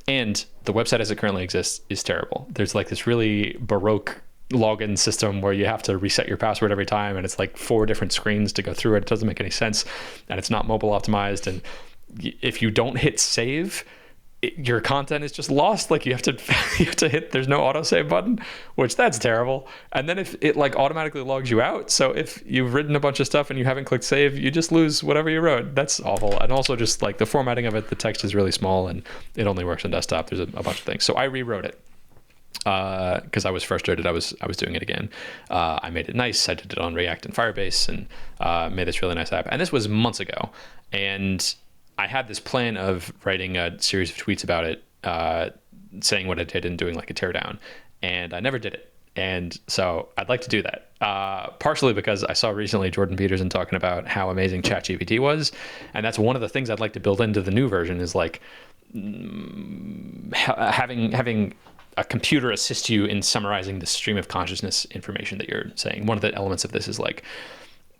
And the website as it currently exists is terrible. There's like this really baroque login system where you have to reset your password every time, and it's like 4 different screens to go through it. It doesn't make any sense, and it's not mobile optimized. And if you don't hit save, your content is just lost. Like you have to hit, there's no autosave button, which that's terrible. And then if it like automatically logs you out, so if you've written a bunch of stuff and you haven't clicked save, you just lose whatever you wrote. That's awful. And also just like the formatting of it, the text is really small and it only works on desktop. There's a bunch of things. So I rewrote it because I was frustrated. I was doing it again. I made it nice. I did it on React and Firebase and made this really nice app. And this was months ago. And I had this plan of writing a series of tweets about it, saying what I did and doing like a teardown, and I never did it. And so I'd like to do that, partially because I saw recently Jordan Peterson talking about how amazing ChatGPT was, and that's one of the things I'd like to build into the new version is like having a computer assist you in summarizing the stream of consciousness information that you're saying. One of the elements of this is like,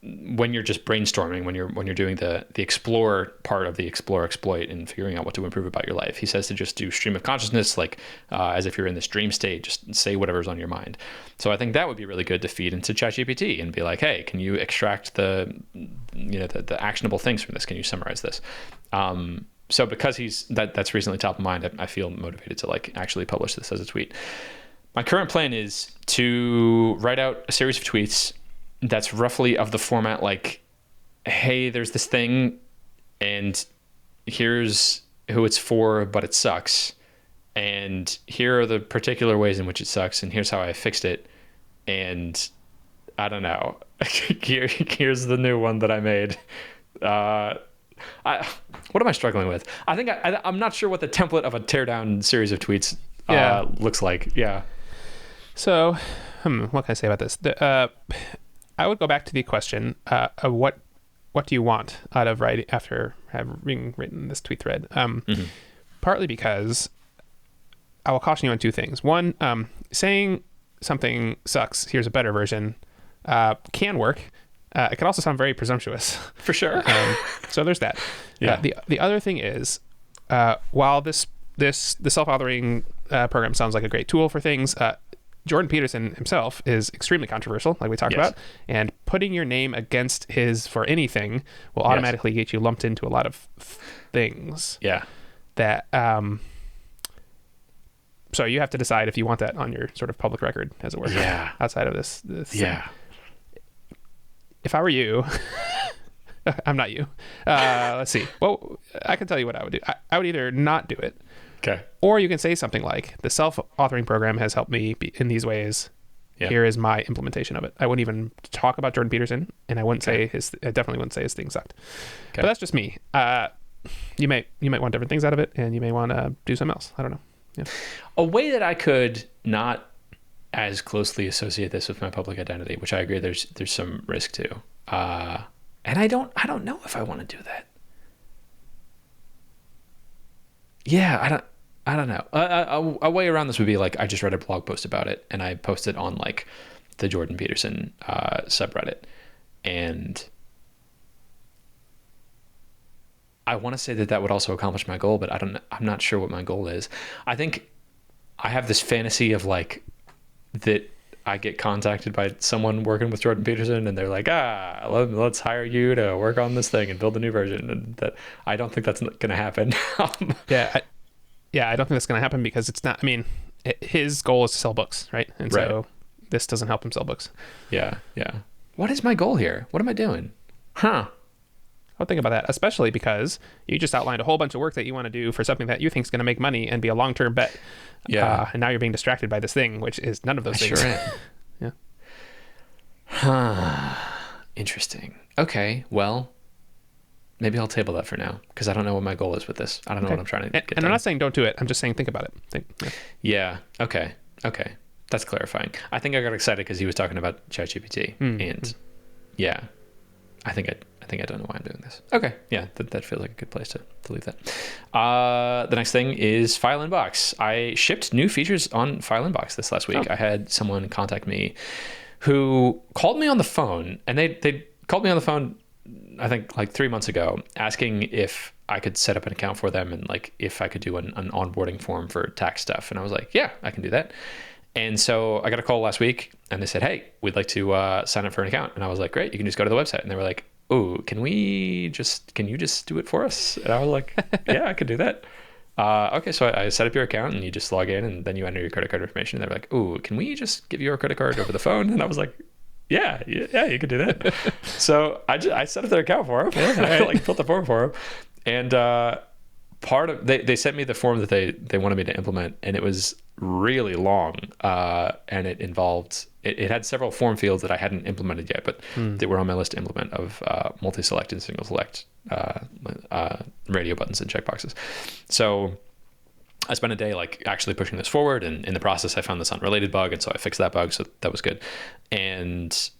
when you're just brainstorming, when you're doing the explore part of the explore exploit and figuring out what to improve about your life, he says to just do stream of consciousness, like as if you're in this dream state, just say whatever's on your mind. So I think that would be really good to feed into ChatGPT and be like, hey, can you extract the actionable things from this? Can you summarize this? So because that's recently top of mind, I feel motivated to like actually publish this as a tweet. My current plan is to write out a series of tweets that's roughly of the format like, hey, there's this thing and here's who it's for, but it sucks. And here are the particular ways in which it sucks. And here's how I fixed it. And I don't know. Here's the new one that I made. What am I struggling with? I think I'm not sure what the template of a teardown series of tweets looks like. Yeah. So, what can I say about this? I would go back to the question of what do you want out of writing after having written this tweet thread? Partly because I will caution you on 2 things. One, saying something sucks, here's a better version, can work. It can also sound very presumptuous. For sure. So there's that. Yeah. The other thing is, while the self-authoring program sounds like a great tool for things, Jordan Peterson himself is extremely controversial, like we talked about, and putting your name against his for anything will automatically get you lumped into a lot of things. Yeah. That so you have to decide if you want that on your sort of public record, as it were. Yeah. Outside of this. Yeah. If I were you, I'm not you. Let's see. Well, I can tell you what I would do. I would either not do it. Okay. Or you can say something like, the self-authoring program has helped me in these ways. Yeah. Here is my implementation of it. I wouldn't even talk about Jordan Peterson, and I wouldn't say I definitely wouldn't say his thing sucked. Okay. But that's just me. You might want different things out of it, and you may want to do something else. I don't know. Yeah. A way that I could not as closely associate this with my public identity, which I agree there's some risk to, and I don't know if I want to do that. Yeah, I don't know. A way around this would be like, I just read a blog post about it and I post it on like the Jordan Peterson subreddit, and I want to say that would also accomplish my goal, but I'm not sure what my goal is. I think I have this fantasy of like that I get contacted by someone working with Jordan Peterson and they're like, let's hire you to work on this thing and build a new version. And that, I don't think that's going to happen. I don't think that's going to happen because it's not, his goal is to sell books, right? And so this doesn't help him sell books. Yeah. What is my goal here? What am I doing? I'll think about that, especially because you just outlined a whole bunch of work that you want to do for something that you think is going to make money and be a long-term bet. Yeah. And now you're being distracted by this thing, which is none of those things. Sure am. Yeah. Interesting. Okay. Well, maybe I'll table that for now because I don't know what my goal is with this. I don't know what I'm trying to get done. I'm not saying don't do it. I'm just saying think about it. Yeah. Okay. That's clarifying. I think I got excited because he was talking about ChatGPT, and I think I don't know why I'm doing this. Okay. Yeah, that feels like a good place to leave that. The next thing is File Inbox. I shipped new features on File Inbox this last week. I had someone contact me who called me on the phone, and they called me on the phone I think like 3 months ago, asking if I could set up an account for them and like if I could do an onboarding form for tax stuff. And I was like, yeah, I can do that. And so I got a call last week and they said, hey, we'd like to sign up for an account. And I was like, great, you can just go to the website. And they were like, oh, can you just do it for us? And I was like, yeah, I could do that. Okay, so I set up your account and you just log in and then you enter your credit card information. And they were like, oh, can we just give you our credit card over the phone? And I was like, yeah, you could do that. So I set up their account for them. I like built the form for them. And they sent me the form that they wanted me to implement, and it was really long. And it involved, it had several form fields that I hadn't implemented yet, but they were on my list to implement of multi-select and single select radio buttons and checkboxes. So I spent a day like actually pushing this forward, and in the process I found this unrelated bug, and so I fixed that bug, so that was good. And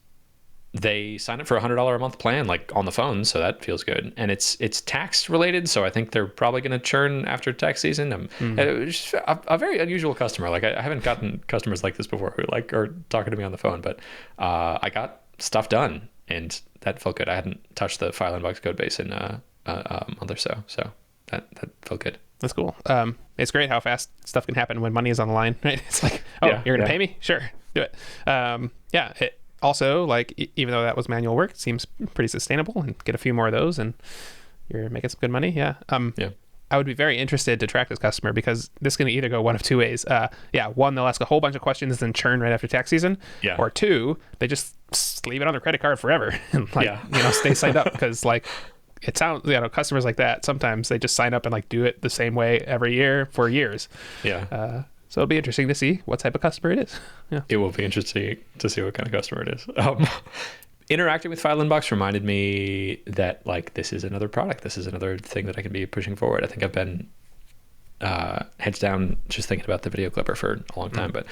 they signed up for $100 a month plan like on the phone, so that feels good. And it's tax related, so I think they're probably going to churn after tax season. It was a very unusual customer. Like I haven't gotten customers like this before who like are talking to me on the phone, but I got stuff done, and that felt good. I hadn't touched the file inbox code base in a month or so that felt good. That's cool. It's great how fast stuff can happen when money is on the line, right? It's like, oh, you're going to pay me? Sure, do it. It also, like, even though that was manual work, it seems pretty sustainable, and get a few more of those and you're making some good money. Yeah. I would be very interested to track this customer, because this can either go one of two ways. One, they'll ask a whole bunch of questions and churn right after tax season. Yeah. Or two, they just leave it on their credit card forever and stay signed up, because like, it sounds, customers like that, sometimes they just sign up and like do it the same way every year for years. Yeah. So it'll be interesting to see what type of customer it is. Yeah. It will be interesting to see what kind of customer it is. Interacting with File Inbox reminded me that like this is another product. This is another thing that I can be pushing forward. I think I've been heads down just thinking about the video clipper for a long time, but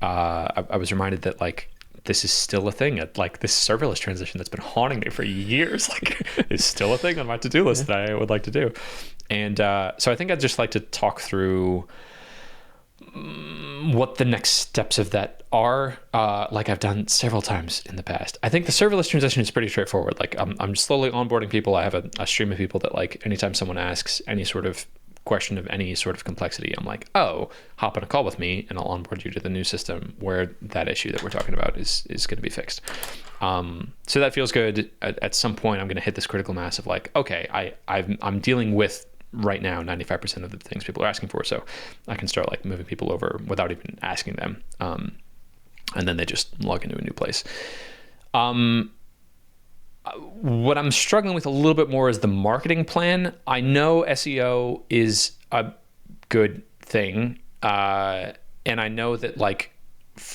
I was reminded that like this is still a thing. Like this serverless transition that's been haunting me for years, like is still a thing on my to-do list that I would like to do. And so I think I'd just like to talk through what the next steps of that are, like I've done several times in the past. I think the serverless transition is pretty straightforward. Like I'm slowly onboarding people. I have a stream of people that like anytime someone asks any sort of question of any sort of complexity, I'm like, oh, hop on a call with me and I'll onboard you to the new system where that issue that we're talking about is going to be fixed. So that feels good. At some point, I'm going to hit this critical mass of like, okay, I'm dealing with right now 95% of the things people are asking for, so I can start like moving people over without even asking them, and then they just log into a new place. What I'm struggling with a little bit more is the marketing plan. I know SEO is a good thing, and I know that like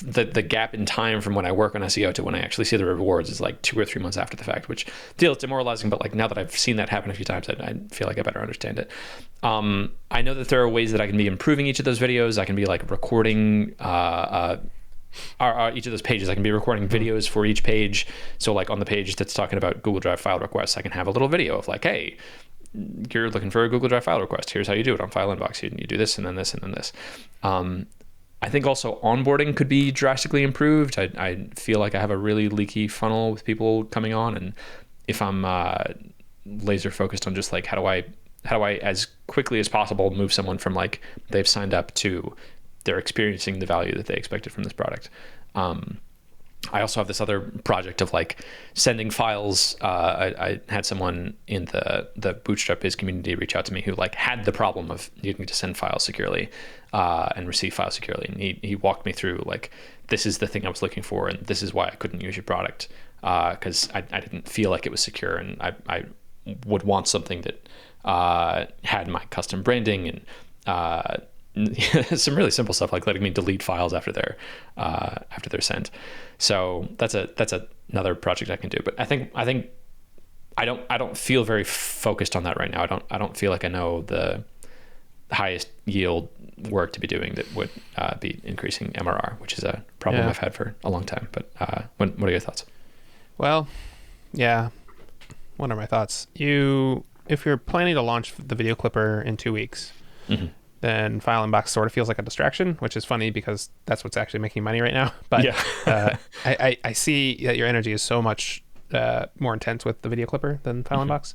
the gap in time from when I work on SEO to when I actually see the rewards is like 2 or 3 months after the fact, which feels demoralizing. But like now that I've seen that happen a few times, I feel like I better understand it. I know that there are ways that I can be improving each of those videos. I can be like recording each of those pages. I can be recording videos for each page. So like on the page that's talking about Google Drive file requests, I can have a little video of like, hey, you're looking for a Google Drive file request. Here's how you do it on File Inbox. You do this and then this and then this. I think also onboarding could be drastically improved. I feel like I have a really leaky funnel with people coming on, and if I'm laser focused on just like how do I as quickly as possible move someone from like they've signed up to they're experiencing the value that they expected from this product. I also have this other project of like sending files. I had someone in the Bootstrap Biz community reach out to me who like had the problem of needing to send files securely and receive files securely. And he walked me through like, this is the thing I was looking for, and this is why I couldn't use your product, because I didn't feel like it was secure, and I would want something that had my custom branding and some really simple stuff like letting me delete files after they're sent. So that's another project I can do. But I think I don't feel very focused on that right now. I don't feel like I know the highest yield work to be doing that would be increasing MRR, which is a problem I've had for a long time. But what are your thoughts? Well, yeah. What are my thoughts? If you're planning to launch the video clipper in 2 weeks, then File Inbox sort of feels like a distraction, which is funny because that's what's actually making money right now. But I see that your energy is so much more intense with the video clipper than File Inbox.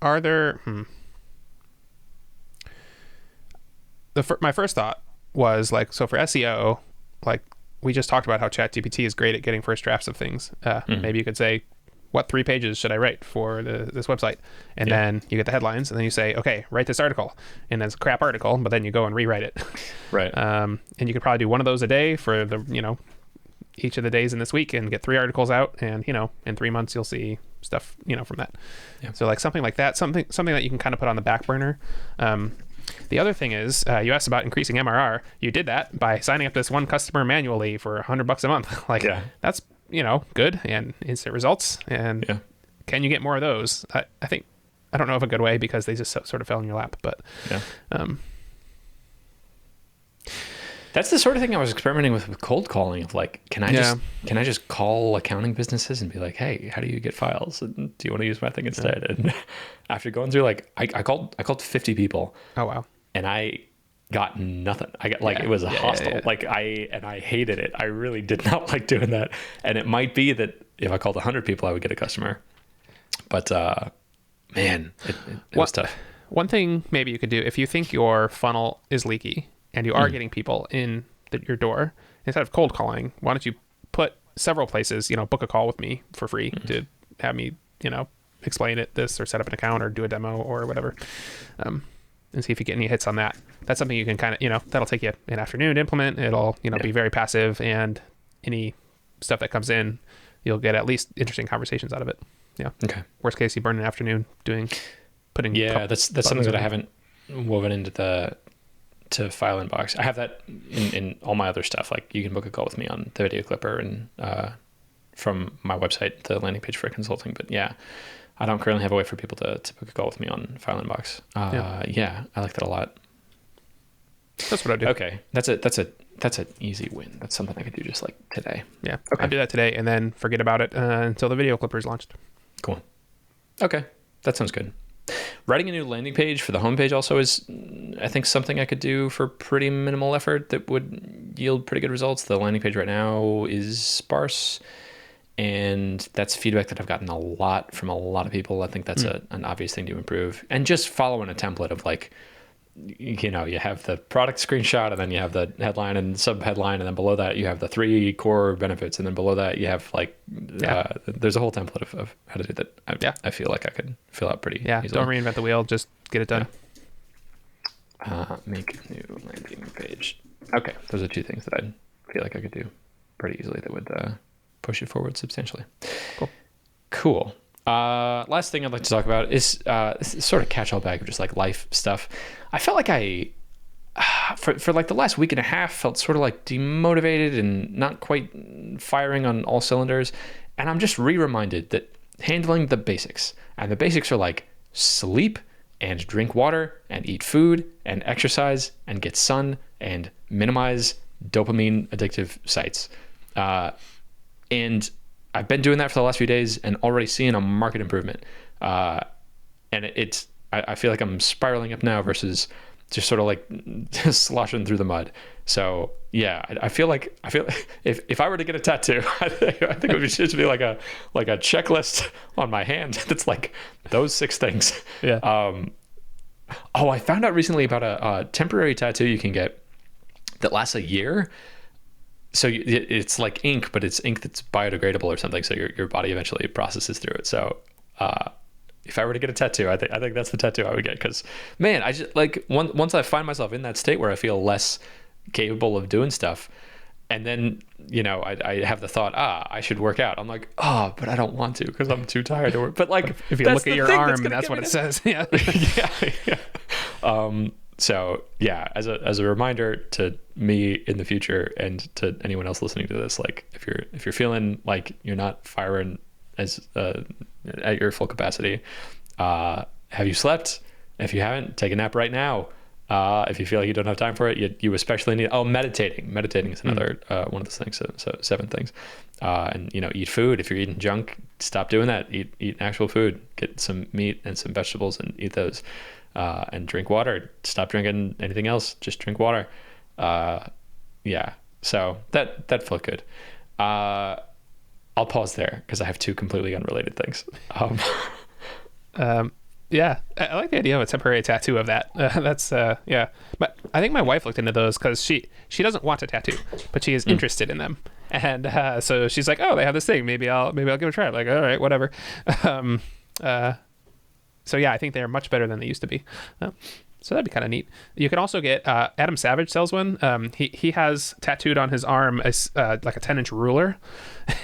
Are there my first thought was like, so for SEO, like we just talked about how ChatGPT is great at getting first drafts of things. Maybe you could say, what 3 pages should I write for this website? And then you get the headlines, and then you say, okay, write this article. And it's a crap article, but then you go and rewrite it. Right. And you could probably do one of those a day for each of the days in this week and get 3 articles out. And, in 3 months, you'll see stuff, from that. Yeah. So like something like that, something that you can kind of put on the back burner. The other thing is, you asked about increasing MRR. You did that by signing up this one customer manually for $100 a month. Like, that's, good and instant results. And can you get more of those? I think, I don't know of a good way because they just sort of fell in your lap. But that's the sort of thing I was experimenting with cold calling. Of like, can I just call accounting businesses and be like, hey, how do you get files? And do you want to use my thing instead? And after going through, like, I called 50 people. Oh wow! And I got nothing. I got it was hostile. Like I hated it. I really did not like doing that. And it might be that if I called 100 people, I would get a customer. But man, it was tough. One thing maybe you could do, if you think your funnel is leaky and you are getting people in your door, instead of cold calling, why don't you put several places, book a call with me for free to have me, explain this or set up an account or do a demo or whatever, and see if you get any hits on that. That's something you can kind of, that'll take you an afternoon to implement. It'll, be very passive, and any stuff that comes in, you'll get at least interesting conversations out of it. Yeah. Okay. Worst case, you burn an afternoon putting. Yeah, that's something that I haven't woven into to File Inbox. I have that in all my other stuff. Like, you can book a call with me on the video clipper and from my website, the landing page for consulting. But yeah, I don't currently have a way for people to book a call with me on File Inbox. Yeah, I like that a lot. That's what I do. Okay, that's an easy win. That's something I could do just like today. Yeah, okay. I do that today and then forget about it until the video clipper is launched. Cool. Okay, that sounds good. Writing a new landing page for the homepage also is, I think, something I could do for pretty minimal effort that would yield pretty good results. The landing page right now is sparse, and that's feedback that I've gotten a lot from a lot of people. I think that's an obvious thing to improve. And just following a template of like, you have the product screenshot, and then you have the headline and sub-headline, and then below that you have the 3 core benefits, and then below that you have like, there's a whole template of how to do that. I feel like I could fill out pretty easily. Don't reinvent the wheel, just get it done. Make a new landing page. Okay, those are 2 things that I feel like I could do pretty easily that would push it forward substantially. Cool. Last thing I'd like to talk about is sort of catch-all bag of just like life stuff. I felt like I, for like the last week and a half, felt sort of like demotivated and not quite firing on all cylinders. And I'm just reminded that handling the basics, and the basics are like sleep and drink water and eat food and exercise and get sun and minimize dopamine addictive sites. And I've been doing that for the last few days and already seeing a market improvement. And I feel like I'm spiraling up now versus just sort of like sloshing through the mud. So yeah, I feel like if I were to get a tattoo, I think it would just be like a checklist on my hand that's like those 6 things. Yeah. I found out recently about a temporary tattoo you can get that lasts a year. So it's like ink, but it's ink that's biodegradable or something. So your body eventually processes through it. So if I were to get a tattoo, I think that's the tattoo I would get. Because man, I just like once I find myself in that state where I feel less capable of doing stuff, and then I have the thought, I should work out. I'm like, but I don't want to because I'm too tired to work. But like, if you look at your arm, that's what it says. Yeah. Yeah. So yeah, as a reminder to me in the future and to anyone else listening to this, like if you're feeling like you're not firing as at your full capacity, have you slept? If you haven't, take a nap right now. If you feel like you don't have time for it, you especially need meditating. Meditating is another one of those things. So 7 things, and eat food. If you're eating junk, stop doing that. Eat actual food. Get some meat and some vegetables and eat those. And drink water. Stop drinking anything else. Just drink water. Yeah. So that felt good. I'll pause there because I have two completely unrelated things. Yeah, I like the idea of a temporary tattoo of that. That's yeah. But I think my wife looked into those because she doesn't want a tattoo, but she is interested in them, and so she's like, oh, they have this thing. Maybe I'll give it a try. I'm like, all right, whatever. So yeah, I think they're much better than they used to be. So that'd be kind of neat. You can also get Adam Savage sells one. He has tattooed on his arm as like a 10-inch ruler,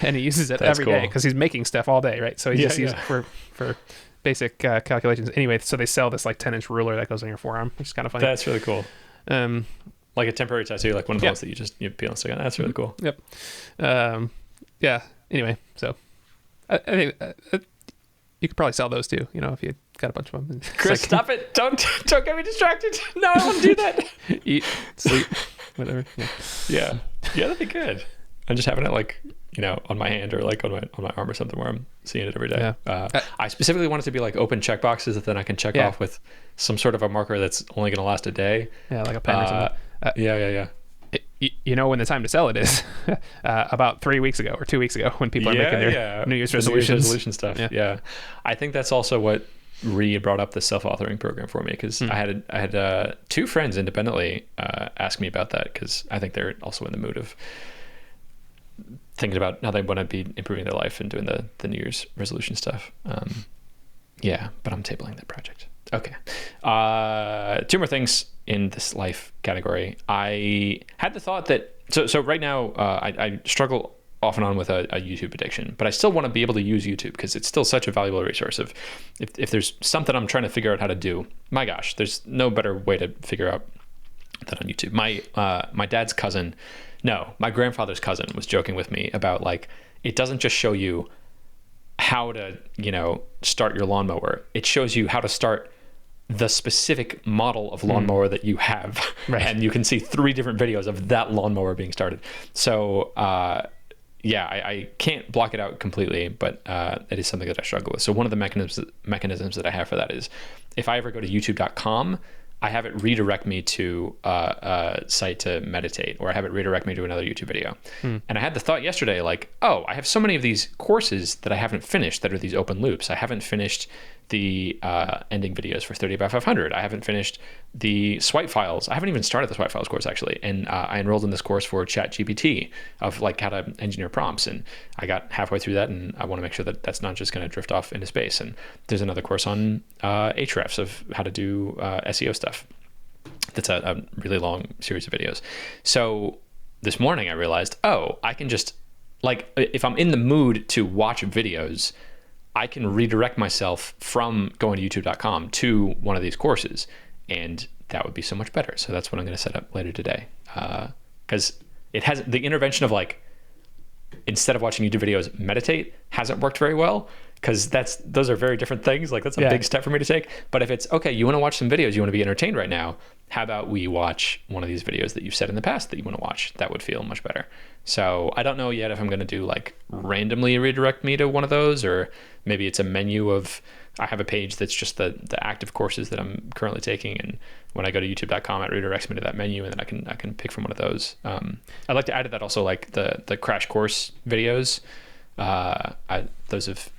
and he uses it every day because he's making stuff all day, right? So he just uses it for basic calculations. Anyway, so they sell this like 10-inch ruler that goes on your forearm, which is kind of funny. That's really cool. Like a temporary tattoo, like one of those that you peel and stick on. That's really cool. Yep. Yeah. Anyway, so I think you could probably sell those too. You know, if you got a bunch of them. Chris, stop it! Don't get me distracted. No, I won't do that. Eat, sleep, whatever. Yeah, that'd be good. I'm just having it like, on my hand or like on my arm or something where I'm seeing it every day. Yeah. I specifically want it to be like open check boxes that then I can check off with some sort of a marker that's only going to last a day. Yeah, like a pen or something. Yeah. You know when the time to sell it is about 3 weeks ago or 2 weeks ago when people are making their New Year's resolutions. New Year's resolution stuff. Yeah. I think that's also what brought up the self-authoring program for me, because I had two friends independently ask me about that, because I think they're also in the mood of thinking about how they want to be improving their life and doing the New Year's resolution stuff. But I'm tabling that project. Okay. Two more things in this life category. I had the thought that, so right now I struggle off and on with a YouTube addiction, but I still want to be able to use YouTube because it's still such a valuable resource. If there's something I'm trying to figure out how to do, my gosh, there's no better way to figure out than on YouTube. My dad's cousin, no, my grandfather's cousin was joking with me about, like, it doesn't just show you how to, start your lawnmower. It shows you how to start the specific model of lawnmower that you have. Right. And you can see 3 different videos of that lawnmower being started. So, I can't block it out completely, but it is something that I struggle with. So one of the mechanisms that I have for that is, if I ever go to youtube.com, I have it redirect me to a site to meditate, or I have it redirect me to another YouTube video. And I had the thought yesterday, like, oh, I have so many of these courses that I haven't finished that are these open loops. I haven't finished the ending videos for 30 by 500. I haven't finished the swipe files. I haven't even started the swipe files course, actually. And I enrolled in this course for ChatGPT of like how to engineer prompts. And I got halfway through that, and I want to make sure that that's not just going to drift off into space. And there's another course on Ahrefs of how to do SEO stuff. That's a really long series of videos. So this morning I realized, I can just, like, if I'm in the mood to watch videos, I can redirect myself from going to youtube.com to one of these courses, and that would be so much better. So that's what I'm going to set up later today. Because it has the intervention of, like, instead of watching YouTube videos, meditate hasn't worked very well, because those are very different things. Like, that's a big step for me to take. But if it's, okay, you want to watch some videos, you want to be entertained right now, how about we watch one of these videos that you've said in the past that you want to watch? That would feel much better. So I don't know yet if I'm going to do, like, randomly redirect me to one of those, or maybe it's a menu of, I have a page that's just the active courses that I'm currently taking, and when I go to youtube.com, it redirects me to that menu, and then I can pick from one of those. I'd like to add to that also, like, the crash course videos. Those have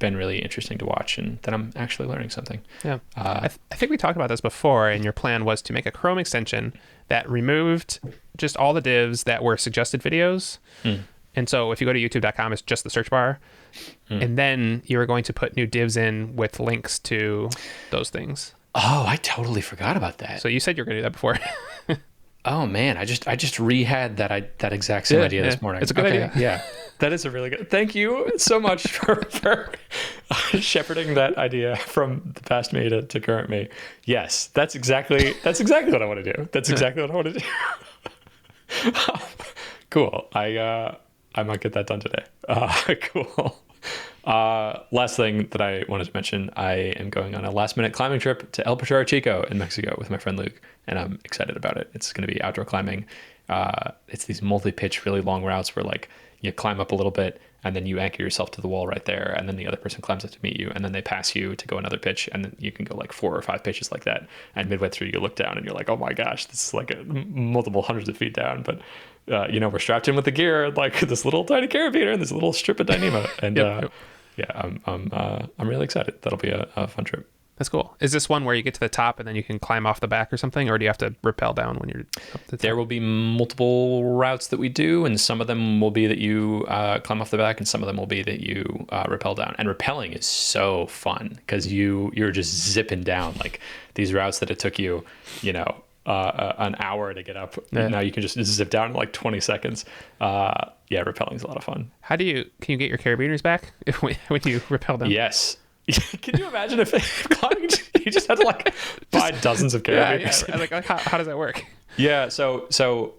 been really interesting to watch, and then I'm actually learning something. Yeah. I think we talked about this before, and your plan was to make a Chrome extension that removed just all the divs that were suggested videos. And so if you go to youtube.com, it's just the search bar. And then you were going to put new divs in with links to those things. Oh, I totally forgot about that. So you said you were going to do that before. Oh man, I just re-had that exact same idea this morning. It's a good idea. Yeah, that is a really good. Thank you so much for shepherding that idea from the past me to current me. Yes, that's exactly what I want to do. That's exactly what I want to do. Cool. I might get that done today. Cool. Last thing that I wanted to mention, I am going on a last-minute climbing trip to El Potrero Chico in Mexico with my friend Luke, and I'm excited about it. It's going to be outdoor climbing. It's these multi-pitch, really long routes where, like, you climb up a little bit, and then you anchor yourself to the wall right there, and then the other person climbs up to meet you, and then they pass you to go another pitch, and then you can go like 4 or 5 pitches like that. And midway through, you look down and you're like, oh my gosh, this is like multiple hundreds of feet down, but we're strapped in with the gear, like this little tiny carabiner and this little strip of Dyneema, and I'm really excited. That'll be a fun trip. That's cool. Is this one where you get to the top and then you can climb off the back or something, or do you have to rappel down when you're up the top? There will be multiple routes that we do, and some of them will be that you climb off the back, and some of them will be that you rappel down. And rappelling is so fun because you're just zipping down like these routes that it took you, an hour to get up. Yeah. Now you can just zip down in like 20 seconds. Rappelling is a lot of fun. Can you get your carabiners back when you rappel down? Yes. Can you imagine if climbing, you just had to like buy dozens of carabiners? Yeah. Like how does that work? Yeah, so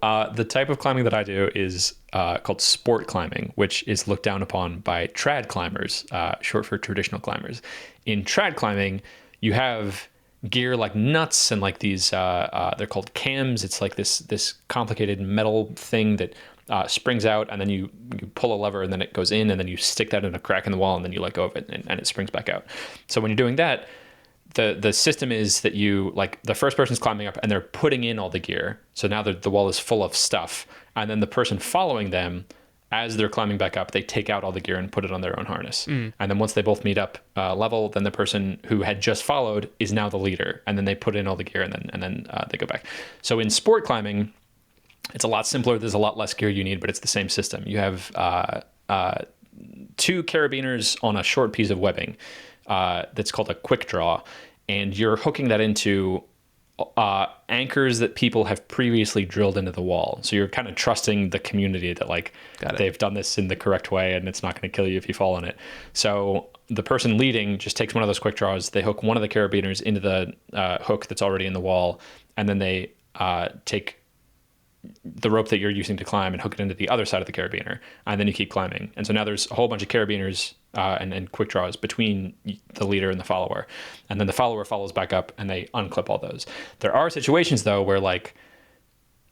the type of climbing that I do is called sport climbing, which is looked down upon by trad climbers, short for traditional climbers. In trad climbing, you have gear like nuts and like these, they're called cams. It's like this complicated metal thing that springs out, and then you pull a lever and then it goes in, and then you stick that in a crack in the wall, and then you let go of it and it springs back out. So when you're doing that, the system is that you, like, the first person's climbing up and they're putting in all the gear. So now the wall is full of stuff, and then the person following them, as they're climbing back up, they take out all the gear and put it on their own harness. And then once they both meet up level, then the person who had just followed is now the leader, and then they put in all the gear and then they go back. So in sport climbing, it's a lot simpler. There's a lot less gear you need, but it's the same system. You have 2 carabiners on a short piece of webbing that's called a quick draw, and you're hooking that into anchors that people have previously drilled into the wall. So you're kind of trusting the community that like they've done this in the correct way, and it's not going to kill you if you fall on it. So the person leading just takes one of those quick draws. They hook one of the carabiners into the hook that's already in the wall, and then they take the rope that you're using to climb and hook it into the other side of the carabiner, and then you keep climbing. And so now there's a whole bunch of carabiners and quick draws between the leader and the follower, and then the follower follows back up and they unclip all those. There are situations though where like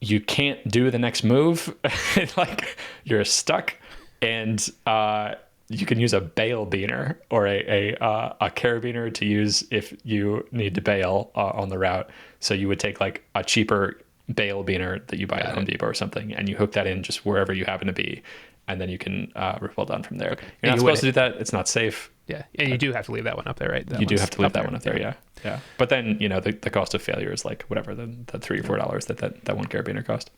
you can't do the next move, like you're stuck, and you can use a bail beaner or a carabiner to use if you need to bail on the route. So you would take like a cheaper bail beaner that you buy at Home Depot or something, and you hook that in just wherever you happen to be, and then you can rappel down from there. Okay. You're not supposed to do that. It's not safe. Yeah, and you do have to leave that one up there, right? You do have to leave that one up there, yeah. But then, the cost of failure is like whatever, the $3 or $4 that one carabiner cost.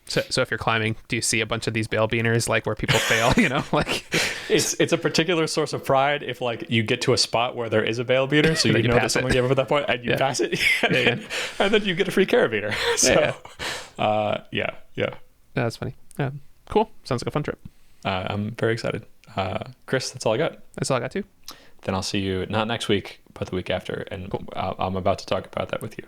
So if you're climbing, do you see a bunch of these bail beaners like where people fail, like it's a particular source of pride if like you get to a spot where there is a bail beaner, so you know that someone gave up at that point, and you pass it, and then you get a free carabiner. So yeah. That's funny. Yeah. Cool. Sounds like a fun trip. I'm very excited. Chris, that's all I got. That's all I got too. Then I'll see you not next week, but the week after, and cool. I'm about to talk about that with you.